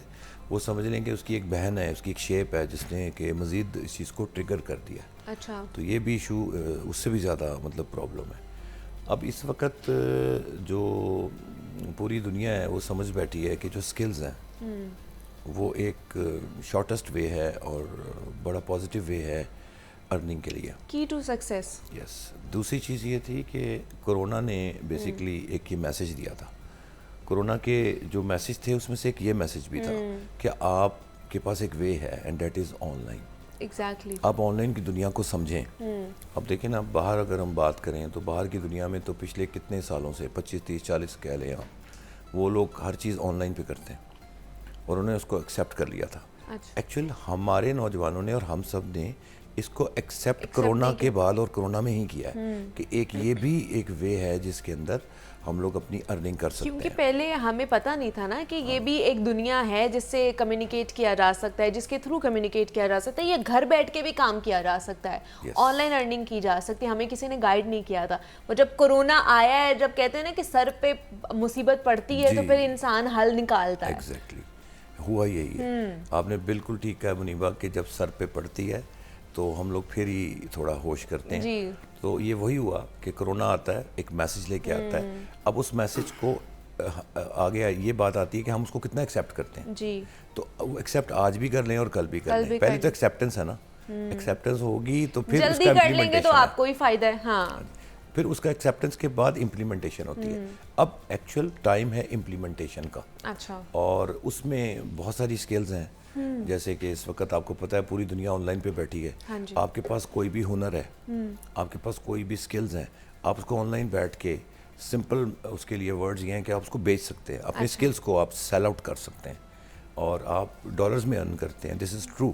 وہ سمجھ لیں کہ اس کی ایک بہن ہے, اس کی ایک شیپ ہے جس نے کہ مزید اس چیز کو ٹریگر کر دیا. اچھا. تو یہ بھی ایشو اس سے بھی زیادہ مطلب پرابلم ہے. اب اس وقت جو پوری دنیا ہے وہ سمجھ بیٹھی ہے کہ جو سکلز ہیں وہ ایک شارٹیسٹ وے ہے اور بڑا پازیٹیو وے ہے ارننگ کے لیے. کی ٹو سکسیس. یس. دوسری چیز یہ تھی کہ کرونا نے بیسکلی ایک یہ میسیج دیا تھا. کرونا کے جو میسیج تھے اس میں سے ایک یہ میسیج بھی تھا کہ آپ کے پاس ایک وے ہے and that is on line. Exactly. آپ آن لائن کی دنیا کو سمجھیں. اب دیکھیں نا, باہر اگر ہم بات کریں تو باہر کی دنیا میں تو پچھلے کتنے سالوں سے 25 30 40 کہہ لیں آپ, وہ لوگ ہر چیز آن لائن پہ کرتے ہیں اور انہوں نے اس کو ایکسیپٹ کر لیا تھا. ایکچوئل ہمارے نوجوانوں نے اور ہم سب نے اس کو ایکسیپٹ کرونا کے بعد اور کرونا میں ہی کیا ہے کہ ایک یہ بھی ایک وے ہے جس کے اندر ہم لوگ اپنی ارننگ کر سکتے ہیں. کیونکہ پہلے ہمیں پتہ نہیں تھا نا کہ یہ بھی ایک دنیا ہے جس سے کمیونیکیٹ کیا جا سکتا ہے, جس کے تھرو کمیونیکیٹ کیا جا سکتا ہے, یہ گھر بیٹھ کے بھی کام کیا جا سکتا ہے, آن لائن ارننگ کی جا سکتی ہے. ہمیں کسی نے گائیڈ نہیں کیا تھا. وہ جب کرونا آیا ہے, جب کہتے ہیں نا کہ سر پہ مصیبت پڑتی ہے تو پھر انسان حل نکالتا ہے. ایگزیکٹلی ہوا یہی ہے. آپ نے بالکل ٹھیک کہا منیبا کہ جب سر پہ پڑتی ہے تو ہم لوگ پھر ہی تھوڑا ہوش کرتے ہیں. تو یہ وہی ہوا کہ کرونا آتا ہے, ایک میسیج لے کے آتا ہے. اب اس میسیج کو آگے یہ بات آتی ہے کہ ہم اس کو کتنا ایکسیپٹ کرتے ہیں. جی. تو ایکسیپٹ آج بھی کر لیں اور کل بھی کر لیں. پہلی تو ایکسیپٹنس ہے نا, ایکسیپٹنس ہوگی تو پھر اس کا جلدی کر لیں گے تو آپ کو ہی فائدہ ہے. ہاں. پھر اس کا ایکسیپٹنس کے بعد امپلیمنٹیشن ہوتی ہے. اب ایکچوئل ٹائم ہے امپلیمنٹیشن کا. اچھا. اور اس میں بہت ساری سکلز ہیں, جیسے کہ اس وقت آپ کو پتہ ہے پوری دنیا آن لائن پہ بیٹھی ہے. آپ کے پاس کوئی بھی ہنر ہے, آپ کے پاس کوئی بھی سکلز ہیں, آپ اس کو آن لائن بیٹھ کے سمپل اس کے لیے ورڈز یہ ہیں کہ آپ اس کو بیچ سکتے ہیں. اپنے سکلز کو آپ سیل آؤٹ کر سکتے ہیں اور آپ ڈالرز میں ارن کرتے ہیں. دس از ٹرو.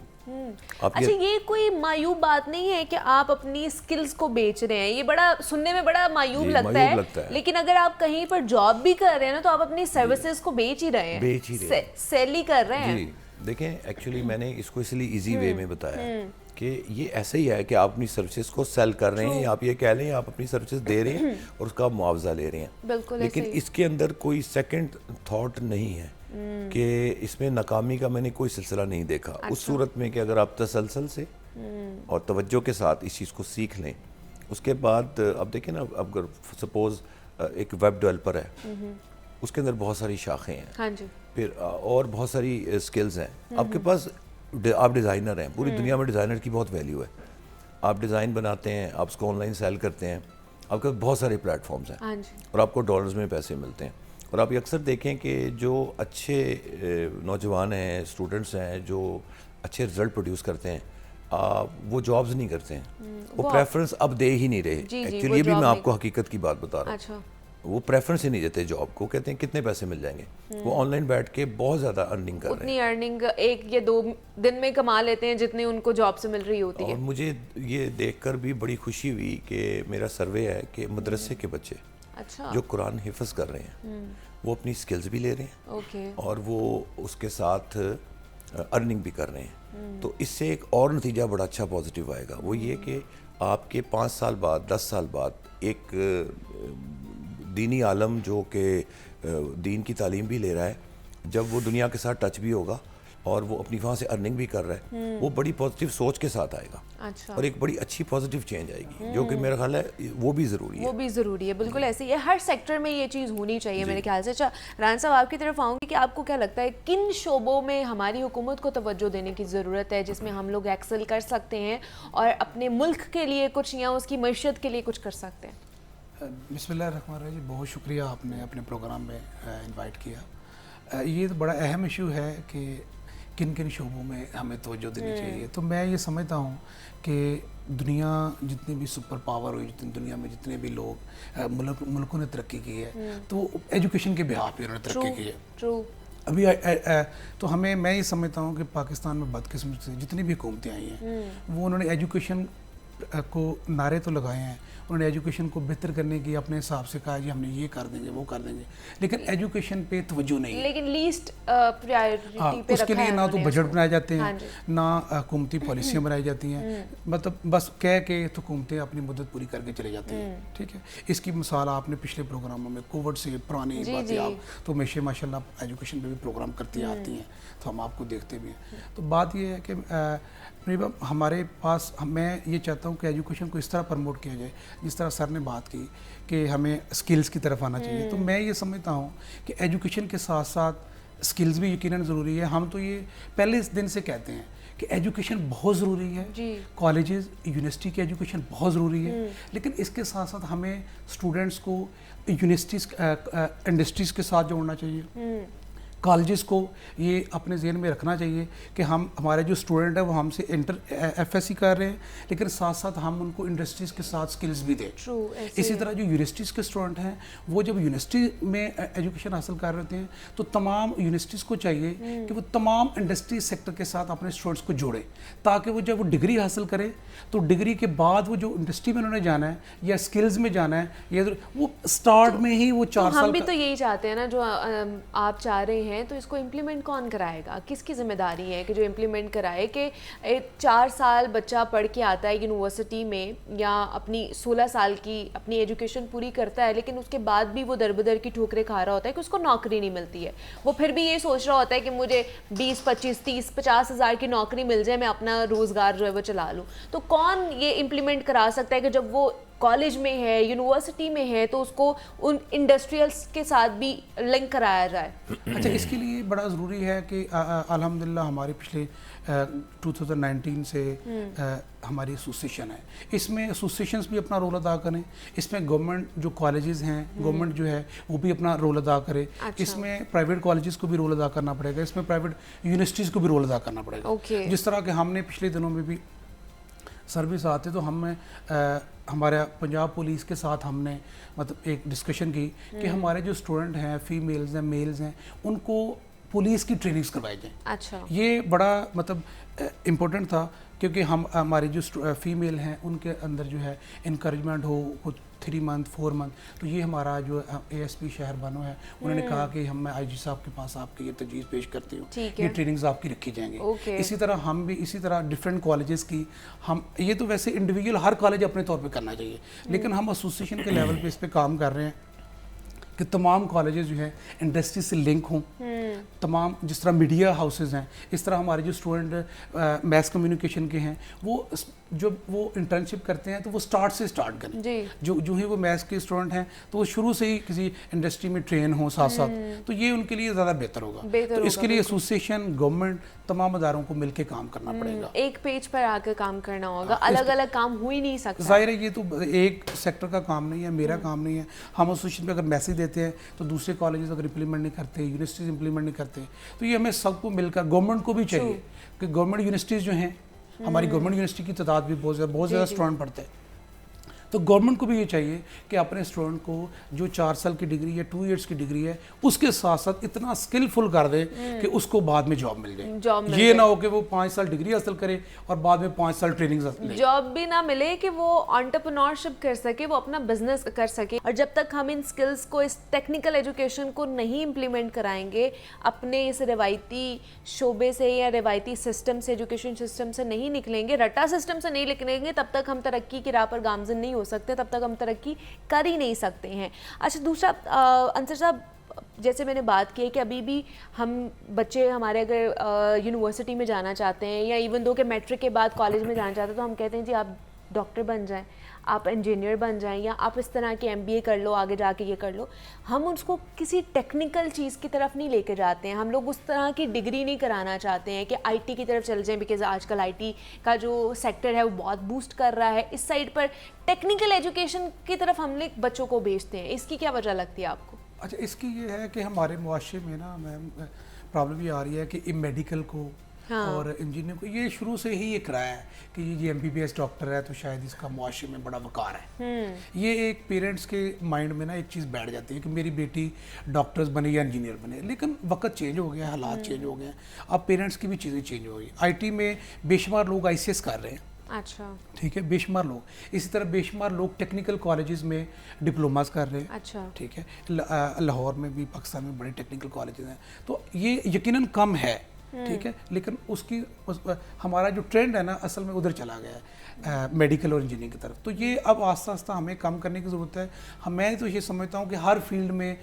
اچھا, یہ کوئی مایوب بات نہیں ہے کہ آپ اپنی سکلز کو بیچ رہے ہیں. یہ بڑا سننے میں بڑا مایوب لگتا ہے, لیکن اگر آپ کہیں پر جاب بھی کر رہے ہیں نا تو آپ اپنی سروسز کو بیچ ہی رہے ہیں, سیل ہی کر رہے ہیں. جی دیکھیں, ایکچولی میں نے اس کو اس لیے ایزی وے میں بتایا کہ یہ ایسا ہی ہے کہ آپ اپنی سروسز کو سیل کر رہے ہیں, یا آپ یہ کہہ لیں آپ اپنی سروسز دے رہے ہیں اور اس کا معاوضہ لے رہے ہیں. لیکن اس کے اندر کوئی سیکنڈ تھاٹ نہیں ہے کہ اس میں ناکامی کا میں نے کوئی سلسلہ نہیں دیکھا. اس صورت میں کہ اگر آپ تسلسل سے اور توجہ کے ساتھ اس چیز کو سیکھ لیں, اس کے بعد اب دیکھیں نا, اب اگر سپوز ایک ویب ڈیولپر ہے, اس کے اندر بہت ساری شاخیں ہیں. ہاں جی. پھر اور بہت ساری سکلز ہیں. آپ کے پاس آپ ڈیزائنر ہیں, پوری دنیا میں ڈیزائنر کی بہت ویلیو ہے. آپ ڈیزائن بناتے ہیں, آپ اس کو آن لائن سیل کرتے ہیں, آپ کے پاس بہت سارے پلیٹ فارمز ہیں اور آپ کو ڈالرز میں پیسے ملتے ہیں. اور آپ یہ اکثر دیکھیں کہ جو اچھے نوجوان ہیں, اسٹوڈنٹس ہیں, جو اچھے رزلٹ پروڈیوس کرتے ہیں, وہ جابز نہیں کرتے ہیں, وہ پریفرنس اب دے ہی نہیں رہے. ایکچولی یہ بھی میں آپ کو حقیقت کی بات بتا رہا ہوں. وہ پریفرنس ہی نہیں دیتے جاب کو, کہتے ہیں کتنے پیسے مل جائیں گے. وہ آن لائن بیٹھ کے بہت زیادہ ارننگ کر رہے ہیں. اتنی ارننگ ایک یا 2 دن میں کما لیتے ہیں جتنے ان کو جاب سے مل رہی ہوتی ہے. اور مجھے یہ دیکھ کر بھی بڑی خوشی ہوئی کہ میرا سروے ہے کہ مدرسے کے بچے جو قرآن حفظ کر رہے ہیں وہ اپنی سکلز بھی لے رہے ہیں اور وہ اس کے ساتھ ارننگ بھی کر رہے ہیں. تو اس سے ایک اور نتیجہ بڑا اچھا پازیٹیو آئے گا. وہ یہ کہ آپ کے 5 سال بعد 10 سال بعد ایک دینی عالم جو کہ دین کی تعلیم بھی لے رہا ہے, جب وہ دنیا کے ساتھ ٹچ بھی ہوگا اور وہ اپنی وہاں سے ارننگ بھی کر رہا ہے, وہ بڑی پازیٹیو سوچ کے ساتھ آئے گا. اور ایک بڑی اچھی پازیٹیو چینج آئے گی, جو کہ میرا خیال ہے وہ بھی ضروری ہے. وہ بھی ضروری ہے, بالکل ایسے ہی ہے. ہر سیکٹر میں یہ چیز ہونی چاہیے میرے خیال سے. اچھا رائان صاحب, آپ کی طرف آؤں گی کہ آپ کو کیا لگتا ہے کن شعبوں میں ہماری حکومت کو توجہ دینے کی ضرورت ہے جس میں ہم لوگ ایکسل کر سکتے ہیں اور اپنے ملک کے لیے کچھ یا اس کی معیشت کے لیے کچھ کر سکتے ہیں؟ بسم اللہ الرحمن الرحیم. بہت شکریہ آپ نے اپنے پروگرام میں انوائٹ کیا. یہ بڑا اہم ایشو ہے کہ کن کن شعبوں میں ہمیں توجہ دینی چاہیے. تو میں یہ سمجھتا ہوں کہ دنیا جتنی بھی سپر پاور ہوئی, دنیا میں جتنے بھی لوگ ملکوں نے ترقی کی ہے تو ایجوکیشن کے بہاف پہ انہوں نے ترقی کی ہے. ابھی تو ہمیں میں یہ سمجھتا ہوں کہ پاکستان میں بدقسمتی سے جتنی بھی حکومتیں آئی ہیں وہ انہوں نے ایجوکیشن کو نعرے تو لگائے ہیں, انہوں نے ایجوکیشن کو بہتر کرنے کی اپنے حساب سے کہا جی ہم نے یہ کر دیں گے وہ کر دیں گے, لیکن ایجوکیشن پہ توجہ نہیں ہے. لیکن لیسٹ پرائیورٹی پہ اس کے لیے نہ تو بجٹ بنائے جاتے ہیں, ہاں جی. نہ حکومتی پالیسیاں بنائی جاتی ہیں, مطلب بس کہہ کے تو حکومتیں اپنی مدت پوری کر کے چلے جاتی ہیں. ٹھیک ہے, اس کی مثال آپ نے پچھلے پروگراموں میں کووڈ سے پرانی باتیں آپ تو ہمیشہ ماشاء اللہ ایجوکیشن پہ بھی پروگرام کرتی آتی ہیں, تو ہم آپ کو دیکھتے بھی ہیں. تو بات یہ ہے کہ ہمارے پاس میں یہ چاہتا ہوں کہ ایجوکیشن کو اس طرح پروموٹ کیا جائے جس طرح سر نے بات کی کہ ہمیں اسکلز کی طرف آنا چاہیے. تو میں یہ سمجھتا ہوں کہ ایجوکیشن کے ساتھ ساتھ اسکلز بھی یقیناً ضروری ہے. ہم تو یہ پہلے اس دن سے کہتے ہیں کہ ایجوکیشن بہت ضروری ہے, کالجز یونیورسٹی کی ایجوکیشن بہت ضروری ہے, لیکن اس کے ساتھ ساتھ ہمیں اسٹوڈنٹس کو یونیورسٹیز انڈسٹریز کے ساتھ جوڑنا چاہیے. کالجز کو یہ اپنے ذہن میں رکھنا چاہیے کہ ہمارے جو اسٹوڈنٹ ہیں وہ ہم سے ایف ایس سی کر رہے ہیں, لیکن ساتھ ساتھ ہم ان کو انڈسٹریز کے ساتھ سکلز بھی دیں. اسی طرح جو یونیورسٹیز کے اسٹوڈنٹ ہیں وہ جب یونیورسٹی میں ایجوکیشن حاصل کر رہے ہیں تو تمام یونیورسٹیز کو چاہیے کہ وہ تمام انڈسٹری سیکٹر کے ساتھ اپنے اسٹوڈنٹس کو جوڑیں, تاکہ وہ جب وہ ڈگری حاصل کرے تو ڈگری کے بعد وہ جو انڈسٹری میں انہوں نے جانا ہے یا اسکلز میں جانا ہے یا وہ اسٹارٹ میں ہی وہ 4 سال. ہم بھی تو یہی چاہتے ہیں نا, جو آپ چاہ رہے ہیں, تو اس کو امپلیمنٹ کون کرائے گا, کس کی ذمہ داری ہے کہ جو امپلیمنٹ کرائے کہ 4 سال بچہ پڑھ کے آتا ہے یونیورسٹی میں یا اپنی 16 سال کی اپنی ایجوکیشن پوری کرتا ہے, لیکن اس کے بعد بھی وہ در بدر کی ٹھوکریں کھا رہا ہوتا ہے کہ اس کو نوکری نہیں ملتی ہے. وہ پھر بھی یہ سوچ رہا ہوتا ہے کہ مجھے 20 25 30 50 ہزار کی نوکری مل جائے, میں اپنا روزگار جو ہے وہ چلا لوں. تو کون یہ امپلیمنٹ کرا سکتا ہے کہ جب وہ کالج میں ہے, یونیورسٹی میں ہے, تو اس کو ان انڈسٹریلس کے ساتھ بھی لنک کرایا جائے. اچھا, اس کے لیے بڑا ضروری ہے کہ الحمدللہ ہمارے پچھلے 2019 سے ہماری ایسوسیشن ہے, اس میں ایسوسیشنز بھی اپنا رول ادا کریں, اس میں گورنمنٹ جو کالجز ہیں گورنمنٹ جو ہے وہ بھی اپنا رول ادا کرے, اس میں پرائیویٹ کالجز کو بھی رول ادا کرنا پڑے گا, اس میں پرائیویٹ یونیورسٹیز کو بھی رول ادا کرنا پڑے گا. جس طرح کہ ہم نے پچھلے دنوں میں بھی سروس آتے تو ہمارے پنجاب پولیس کے ساتھ ہم نے مطلب ایک ڈسکشن کی کہ ہمارے جو اسٹوڈنٹ ہیں فیمیلز ہیں میلز ہیں ان کو پولیس کی ٹریننگز کروائی جائیں. اچھا, یہ بڑا مطلب امپورٹنٹ تھا کیونکہ ہماری جو فیمیل ہیں ان کے اندر جو ہے انکریجمنٹ ہو کچھ 3 منتھ 4 منتھ. تو یہ ہمارا جو اے ایس پی شہر بانو ہے انہوں نے کہا کہ میں آئی جی صاحب کے پاس آپ کی یہ تجویز پیش کرتی ہوں, یہ ٹریننگز آپ کی رکھی جائیں گے. اسی طرح ہم بھی اسی طرح ڈفرینٹ کالجز کی یہ تو ویسے انڈیویجول ہر کالج اپنے طور پہ کرنا چاہیے, لیکن ہم ایسوسیشن کے لیول پہ اس پہ کام کر رہے ہیں کہ تمام کالجز جو ہیں انڈسٹری سے لنک ہوں, تمام جس طرح میڈیا ہاؤسز ہیں, اس طرح ہمارے جو اسٹوڈنٹ میس کمیونیکیشن کے ہیں وہ جب وہ انٹرنشپ کرتے ہیں تو وہ اسٹارٹ کریں. جو ہی وہ میس کے اسٹوڈنٹ ہیں تو وہ شروع سے ہی کسی انڈسٹری میں ٹرین ہوں ساتھ ساتھ, تو یہ ان کے لیے زیادہ بہتر ہوگا. تو اس کے لیے ایسوسیشن گورنمنٹ تمام اداروں کو مل کے کام کرنا پڑے گا, ایک پیج پر آ کے کام کرنا ہوگا, الگ الگ کام ہو ہی نہیں سکتا. ظاہر ہے یہ تو ایک سیکٹر کا کام نہیں ہے, میرا کام نہیں ہے. ہم ایسوسیشن پہ اگر میسیج دیتے ہیں تو دوسرے کالجز اگر امپلیمنٹ نہیں کرتے, یونیورسٹیز امپلیمنٹ نہیں کرتے, تو یہ ہمیں سب کو مل کر گورنمنٹ کو بھی چاہیے کہ گورنمنٹ یونیورسٹیز جو ہیں ہماری گورنمنٹ یونیورسٹی کی تعداد بھی بہت زیادہ اسٹوڈنٹ پڑھتے ہیں, تو گورنمنٹ کو بھی یہ چاہیے کہ اپنے اسٹوڈنٹ کو جو 4 سال کی ڈگری ہے 2 ایئرس کی ڈگری ہے اس کے ساتھ ساتھ اتنا اسکلفل کر دے کہ اس کو بعد میں جاب مل جائے. یہ نہ ہو کہ وہ 5 سال ڈگری حاصل کرے اور بعد میں 5 سال ٹریننگ لے, جاب بھی نہ ملے کہ وہ انٹرپرینورشپ کر سکے, وہ اپنا بزنس کر سکے. اور جب تک ہم ان اسکلس کو, اس ٹیکنیکل ایجوکیشن کو نہیں امپلیمنٹ کرائیں گے, اپنے اس روایتی شعبے سے یا روایتی سسٹم سے, ایجوکیشن سسٹم سے نہیں نکلیں گے, رٹا سسٹم سے نہیں نکلیں گے, تب تک ہم ترقی کی راہ پر گامزن نہیں ہو سکتے, تب تک ہم ترقی کر ہی نہیں سکتے ہیں. اچھا, دوسرا انصر صاحب, جیسے میں نے بات کی ہے کہ ابھی بھی ہم بچے ہمارے اگر یونیورسٹی میں جانا چاہتے ہیں یا ایون دو کہ میٹرک کے بعد کالج میں جانا چاہتے ہیں تو ہم کہتے ہیں جی آپ ڈاکٹر بن جائیں, آپ انجینئر بن جائیں, یا آپ اس طرح کے ایم بی اے کر لو, آگے جا کے یہ کر لو. ہم اس کو کسی ٹیکنیکل چیز کی طرف نہیں لے کے جاتے ہیں. ہم لوگ اس طرح کی ڈگری نہیں کرانا چاہتے ہیں کہ آئی ٹی کی طرف چل جائیں, بیکاز آج کل آئی ٹی کا جو سیکٹر ہے وہ بہت بوسٹ کر رہا ہے. اس سائڈ پر ٹیکنیکل ایجوکیشن کی طرف ہم لوگ بچوں کو بھیجتے ہیں. اس کی کیا وجہ لگتی ہے آپ کو؟ اچھا, اس کی یہ ہے کہ ہمارے معاشرے میں نا پرابلم یہ آ رہی ہے کہ میڈیکل کو اور انجینئر کو یہ شروع سے ہی یہ کرایا ہے کہ یہ MBBS ڈاکٹر ہے تو شاید اس کا معاشرے میں بڑا وقار ہے. یہ ایک پیرنٹس کے مائنڈ میں نا ایک چیز بیٹھ جاتی ہے کہ میری بیٹی ڈاکٹرز بنے یا انجینئر بنے, لیکن وقت چینج ہو گیا, حالات چینج ہو گئے ہیں, اب پیرنٹس کی بھی چیزیں چینج ہو گئی. IT میں بے شمار لوگ ICS کر رہے ہیں, اچھا ٹھیک ہے, بے شمار لوگ. اسی طرح بے شمار لوگ ٹیکنیکل کالجز میں ڈپلوماز کر رہے ہیں, اچھا ٹھیک ہے. لاہور میں بھی, پاکستان میں بڑے ٹیکنیکل کالجز ہیں, تو یہ یقیناً کم ہے, ٹھیک ہے, لیکن اس کی ہمارا جو ٹرینڈ ہے نا اصل میں ادھر چلا گیا ہے میڈیکل اور انجینئرنگ کی طرف. تو یہ اب آہستہ آہستہ ہمیں کم کرنے کی ضرورت ہے. میں تو یہ سمجھتا ہوں کہ ہر فیلڈ میں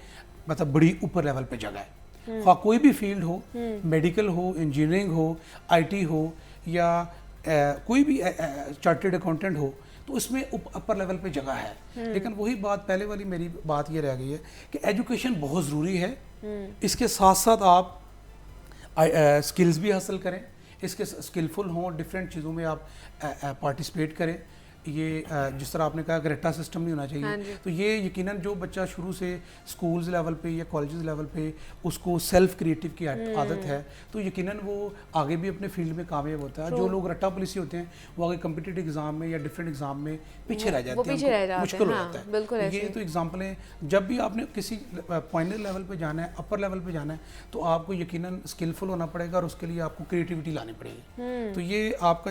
مطلب بڑی اوپر لیول پہ جگہ ہے, خواہ کوئی بھی field who, medical who, engineering who, IT ہو, یا کوئی بھی چارٹرڈ اکاؤنٹنٹ ہو, تو اس میں اپر لیول پہ جگہ ہے. لیکن وہی بات پہلے والی میری بات یہ رہ گئی ہے کہ ایجوکیشن بہت ضروری ہے. اس کے ساتھ ساتھ آپ سکلز بھی حاصل کریں, اس کے سکلفل ہوں, ڈفرینٹ چیزوں میں آپ پارٹیسپیٹ کریں. یہ جس طرح آپ نے کہا کہ رٹا سسٹم نہیں ہونا چاہیے, تو یہ یقیناً جو بچہ شروع سے سکولز لیول پہ یا کالجز لیول پہ اس کو سیلف کریٹو کی عادت ہے, تو یقیناً وہ آگے بھی اپنے فیلڈ میں کامیاب ہوتا ہے. جو لوگ رٹا پالیسی ہوتے ہیں وہ آگے کمپٹیٹیو ایگزام میں یا ڈفرینٹ ایگزام میں پیچھے رہ جاتے ہیں, مشکل ہو جاتا ہے. یہ تو ایگزامپلیں, جب بھی آپ نے کسی پوائنٹ لیول پہ جانا ہے, اپر لیول پہ جانا ہے, تو آپ کو یقیناً اسکلفل ہونا پڑے گا اور اس کے لیے آپ کو کریٹیوٹی لانی پڑے گی. تو یہ آپ کا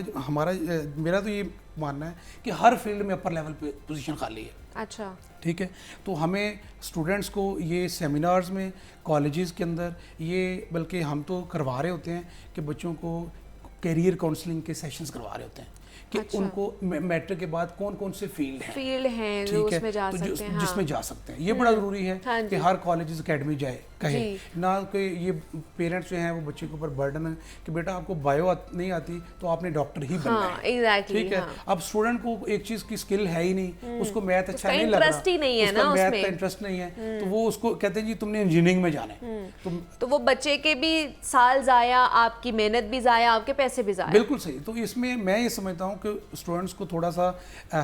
میرا تو یہ ماننا ہے کہ ہر فیلڈ میں اپر لیول پہ پوزیشن خالی ہے. اچھا, ٹھیک ہے. تو ہمیں اسٹوڈنٹس کو یہ سیمینارز میں, کالجز کے اندر, یہ بلکہ ہم تو کروا رہے ہوتے ہیں کہ بچوں کو کیریئر کاؤنسلنگ کے سیشنز کروا رہے ہوتے ہیں کہ ان کو میٹرک کے بعد کون کون سے فیلڈ ہیں جو اس میں جا سکتے ہیں, جس میں جا سکتے ہیں. یہ بڑا ضروری ہے کہ ہر کالجز اکیڈمی جائے, کہے نہ کہ یہ پیرنٹس جو ہیں وہ بچے کے اوپر برڈن ہے کہ بیٹا آپ کو بایو نہیں آتی تو آپ نے ڈاکٹر ہی بننا ہے, ٹھیک ہے. اب اسٹوڈنٹ کو ایک چیز کی اسکل ہے ہی نہیں, اس کو میتھ اچھا نہیں لگ رہا, اس کا میتھ کا انٹرسٹ نہیں ہے, تو وہ اس کو کہتے ہیں جی تم نے انجینئرنگ میں جانا ہے, تو وہ بچے کے بھی سال ضائع, آپ کی محنت بھی ضائع, آپ کے پیسے بھی ضائع. بالکل صحیح. تو اس میں میں یہ سمجھتا ہوں کہ اسٹوڈنٹس کو تھوڑا سا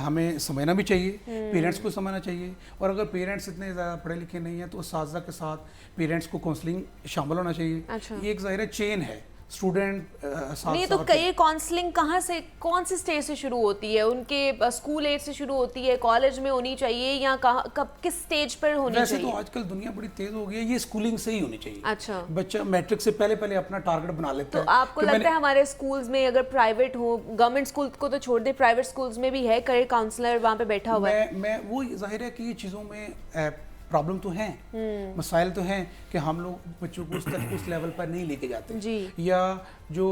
ہمیں سمجھنا بھی چاہیے, پیرنٹس کو سمجھنا چاہیے, اور اگر پیرنٹس اتنے زیادہ پڑھے لکھے نہیں ہیں تو اساتذہ کے ساتھ پیرنٹس کو کاؤنسلنگ شامل ہونا چاہیے. یہ ایک ظاہر چین ہے, اسٹوڈنٹ نہیں تو کئی کاؤنسلنگ کہاں سے, کون سی سٹیج سے شروع ہوتی ہے, ان کے اسکول ایج سے شروع ہوتی ہے, کالج میں ہونی چاہیے, یا کب کس سٹیج پر ہونی چاہیے؟ ویسے تو آج کل دنیا بڑی تیز ہو گئی ہے, یہ اسکولنگ سے ہی ہونی چاہیے. اچھا, بچہ میٹرک سے پہلے اپنا ٹارگٹ بنا لیتا ہے. تو آپ کو لگتا ہے ہمارے اسکولز میں, اگر پرائیویٹ ہو, گورنمنٹ اسکول کو تو چھوڑ دیں, پرائیویٹ اسکولز میں بھی ہے کریئر کاؤنسلر وہاں پہ بیٹھا ہوا ہے؟ میں وہ ظاہر ہے کہ یہ چیزوں میں پرابلم تو ہیں, مسائل تو ہیں کہ ہم لوگ بچوں کو اس لیول پر نہیں لے کے جاتے, یا جو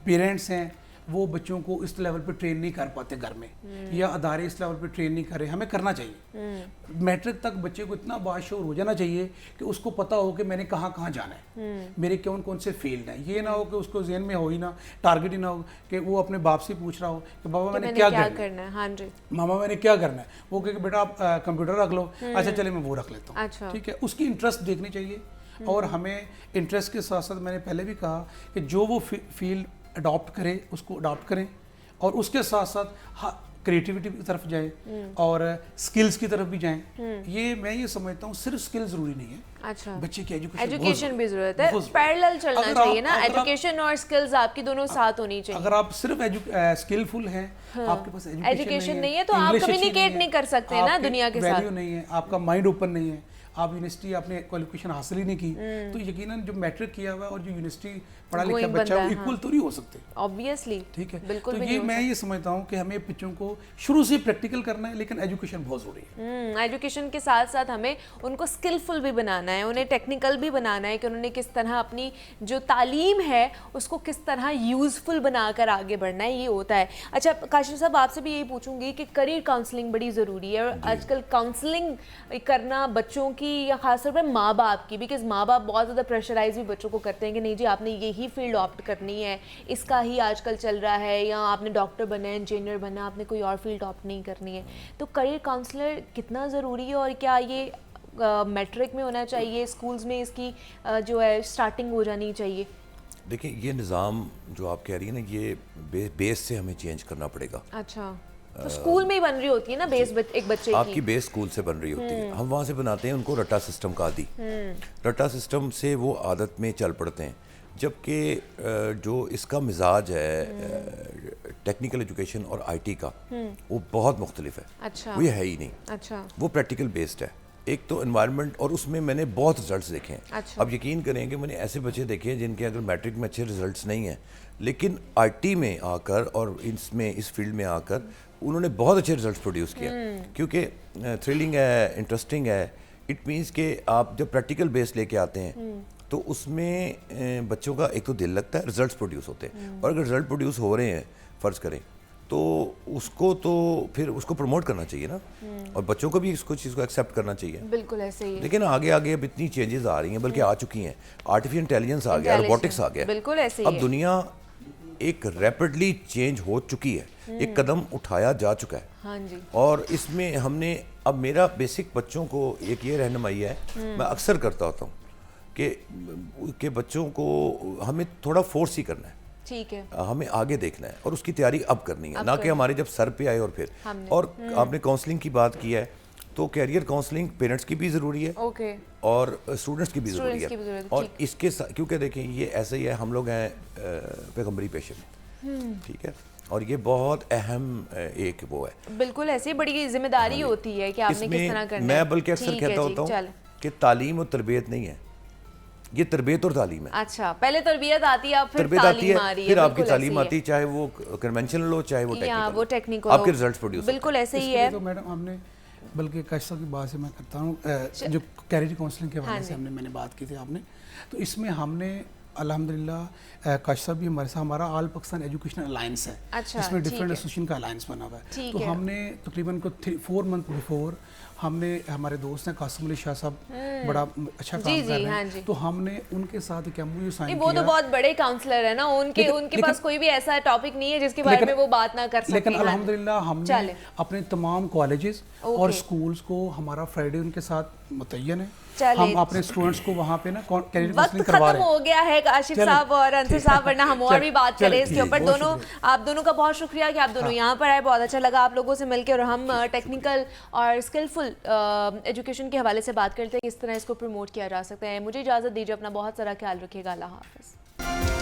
پیرنٹس ہیں وہ بچوں کو اس لیول پہ ٹرین نہیں کر پاتے گھر میں, یا ادارے اس لیول پہ ٹرین نہیں کر رہے. ہمیں کرنا چاہیے. میٹرک تک بچے کو اتنا باشعور ہو جانا چاہیے کہ اس کو پتا ہو کہ میں نے کہاں کہاں جانا ہے, میرے کون سے فیلڈ ہیں. یہ نہ ہو کہ اس کو ذہن میں ہو ہی نہ, ٹارگٹ ہی نہ ہو کہ وہ اپنے باپ سے پوچھ رہا ہو کہ بابا میں نے کیا کرنا ہے, ماما میں نے کیا کرنا ہے. وہ کہ بیٹا آپ کمپیوٹر رکھ لو, اچھا چلے میں وہ رکھ لیتا ہوں, ٹھیک ہے. اس کی انٹرسٹ دیکھنی چاہیے, اور ہمیں انٹرسٹ کے ساتھ ساتھ میں نے پہلے بھی کہا کہ جو وہ فیلڈ اڈاپٹ کرے اس کو اڈاپٹ کریں, اور اس کے ساتھ ساتھ کریٹیوٹی کی طرف جائیں اور سکلز کی طرف بھی جائیں. یہ میں یہ سمجھتا ہوں صرف سکل ضروری نہیں ہے, اچھا بچے کی ایجوکیشن بھی ضرورت ہے, پیرلل چلنا چاہیے نا, ایجوکیشن اور سکلز آپ کی دونوں ساتھ ہونی چاہیے. اگر آپ صرف اسکلفل ہیں, آپ کے پاس ایجوکیشن نہیں ہے, تو آپ کمیونیکیٹ نہیں کر سکتے نا دنیا کے ساتھ, ویلیو نہیں ہے, آپ کا مائنڈ اوپن نہیں ہے, آپ یونیورسٹی آپ نے کوالیفیکیشن حاصل ہی نہیں کی, تو یقیناً جو میٹرک کیا ہوا ہے اور جو یونیورسٹی پڑھا لکھا بچہ وہ ایکول تو نہیں ہو سکتے, obviously, ٹھیک ہے. بالکل. تو یہ میں یہ سمجھتا ہوں کہ ہمیں بچوں کو شروع سے پریکٹیکل کرنا ہے, لیکن ایجوکیشن بہت ضروری ہے. ایجوکیشن کے ساتھ ساتھ ہمیں ان کو اسکلفل بھی بنانا ہے, انہیں ٹیکنیکل بھی بنانا ہے کہ انہوں نے کس طرح اپنی جو تعلیم ہے اس کو کس طرح یوزفل بنا کر آگے بڑھنا ہے, یہ ہوتا ہے. اچھا کاشف صاحب, آپ سے بھی یہی پوچھوں گی کہ کریئر کاؤنسلنگ بڑی ضروری ہے, اور آج کل کاؤنسلنگ کرنا بچوں کی یا خاص طور پہ ماں باپ کی, بیکاز ماں باپ بہت زیادہ پریشرائز بھی بچوں کو کرتے ہیں کہ نہیں جی آپ نے یہی فیلڈ آپٹ کرنی ہے, اس کا ہی آج کل چل رہا ہے, یا آپ نے ڈاکٹر بنا ہے, انجینئر بنا, آپ نے کوئی اور فیلڈ آپٹ نہیں کرنی ہے. تو کریئر کاؤنسلر کتنا ضروری ہے, اور کیا یہ میٹرک میں ہونا چاہیے, اسکولز میں اس کی جو ہے اسٹارٹنگ ہو جانی چاہیے؟ دیکھیں یہ نظام جو آپ کہہ رہی ہیں نا, یہ بیس سے ہمیں چینج کرنا پڑے گا. اچھا, تو اسکول میں ہی بن رہی ہوتی ہے نا بیس, ایک بچے آپ کی بیس اسکول سے بن رہی ہوتی ہے, ہم وہاں سے بناتے ہیں ان کو رٹا سسٹم کا عادی. رٹا سسٹم سے وہ عادت میں چل پڑتے ہیں. جبکہ جو اس کا مزاج ہے ٹیکنیکل ایجوکیشن اور آئی ٹی کا وہ بہت مختلف ہے. اچھا وہ یہ ہے ہی نہیں. اچھا وہ پریکٹیکل بیسڈ ہے. ایک تو انوائرمنٹ, اور اس میں نے بہت رزلٹس دیکھے ہیں. اچھا. اب یقین کریں کہ میں نے ایسے بچے دیکھے ہیں جن کے اگر میٹرک میں اچھے رزلٹس نہیں ہیں لیکن آئی ٹی میں آ کر اور اس فیلڈ میں آ کر انہوں نے بہت اچھے رزلٹس پروڈیوس کیا, کیونکہ تھرلنگ ہے, انٹرسٹنگ ہے. اٹ مینس کہ آپ جب پریکٹیکل بیس لے کے آتے ہیں تو اس میں بچوں کا ایک تو دل لگتا ہے, رزلٹس پروڈیوس ہوتے ہیں. اور اگر رزلٹ پروڈیوس ہو رہے ہیں فرض کریں تو اس کو پروموٹ کرنا چاہیے نا, اور بچوں کو بھی اس کو چیز کو ایکسیپٹ کرنا چاہیے. بالکل ایسے ہی. لیکن آگے اب اتنی چینجز آ رہی ہیں, بلکہ آ چکی ہیں. آرٹیفیشل انٹیلیجنس آ گیا, روبوٹکس آ گیا. بالکل ایسے ہی. اب دنیا ایک ریپڈلی چینج ہو چکی ہے, ایک قدم اٹھایا جا چکا ہے. ہاں جی. اور اس میں ہم نے اب میرا بیسک بچوں کو ایک یہ رہنمائی ہے, میں اکثر کرتا ہوتا ہوں کہ بچوں کو ہمیں تھوڑا فورس ہی کرنا ہے. ٹھیک ہے. ہمیں آگے دیکھنا ہے اور اس کی تیاری اب کرنی ہے, نہ کہ ہمارے جب سر پہ آئے اور پھر. اور آپ نے کاؤنسلنگ کی بات کی ہے تو کیریئر کاؤنسلنگ پیرنٹس کی بھی ضروری ہے اور اسٹوڈنٹس کی بھی ضروری ہے. اور اس کے ساتھ کیونکہ دیکھیں یہ ایسا ہی ہے, ہم لوگ ہیں پیغمبری پیشے میں, ٹھیک ہے, اور یہ بہت اہم ایک وہ ہے. بالکل ایسی بڑی ذمہ داری ہوتی ہے کہ آپ نے کس طرح کرنا ہے. میں بلکہ اکثر کہتا ہوتا ہوں کہ تعلیم اور تربیت نہیں ہے, یہ تربیت اور تعلیم ہے. اچھا, پہلے تربیت آتی ہے, پھر تربیت آتی ہے, آ رہی ہے, پھر آپ کی تعلیم آتی ہے, چاہے وہ کنونشنل ہو چاہے وہ ٹیکنیکل, آپ کے رزلٹس پروڈیوس. بالکل ایسے ہی ہے. تو میڈم ہم نے بلکہ کاشفہ کی بات سے میں کرتا ہوں, جو کیریئر کاؤنسلنگ کے حوالے سے میں نے بات کی تھی آپ نے, تو اس میں ہم نے الحمدللہ کاشفہ بھی ہمارے ساتھ, ہمارا آل پاکستان ایجوکیشن الائنس ہے, اس میں ڈفرینٹ ایسوسیشن کا الائنس بنا ہوا ہے. تو ہم نے تقریباً 4 منتھ بیفور ہم نے, ہمارے دوست ہیں قاسم علی شاہ صاحب بڑا اچھا کام کر رہے ہیں, تو ہم نے ان کے ساتھ ایک ایم او یو سائن کیا. وہ تو بہت بڑے کاؤنسلر ہیں نا, ان کے پاس کوئی بھی ایسا ٹاپک نہیں ہے جس کے بارے میں وہ بات نہ کر سکتے. لیکن الحمدللہ ہم نے اپنے تمام کالجز اور سکولز کو, ہمارا فرائیڈے ان کے ساتھ متعین ہے, ہم اپنے اسٹوڈنٹس کو وہاں پہ نا کیریئر کاؤنسلنگ کروا رہے ہیں. ختم ہو گیا ہے کاشف صاحب اور انصر صاحب, ورنہ ہم اور بھی بات کریں اس کے اوپر. آپ دونوں کا بہت شکریہ کہ آپ دونوں یہاں پر آئے, بہت اچھا لگا آپ لوگوں سے مل کے, اور ہم ٹیکنیکل اور اسکلفل ایجوکیشن کے حوالے سے بات کرتے ہیں کس طرح اس کو پروموٹ کیا جا سکتا ہے. مجھے اجازت دیجیے, اپنا بہت سارا خیال رکھیے گا. اللہ حافظ.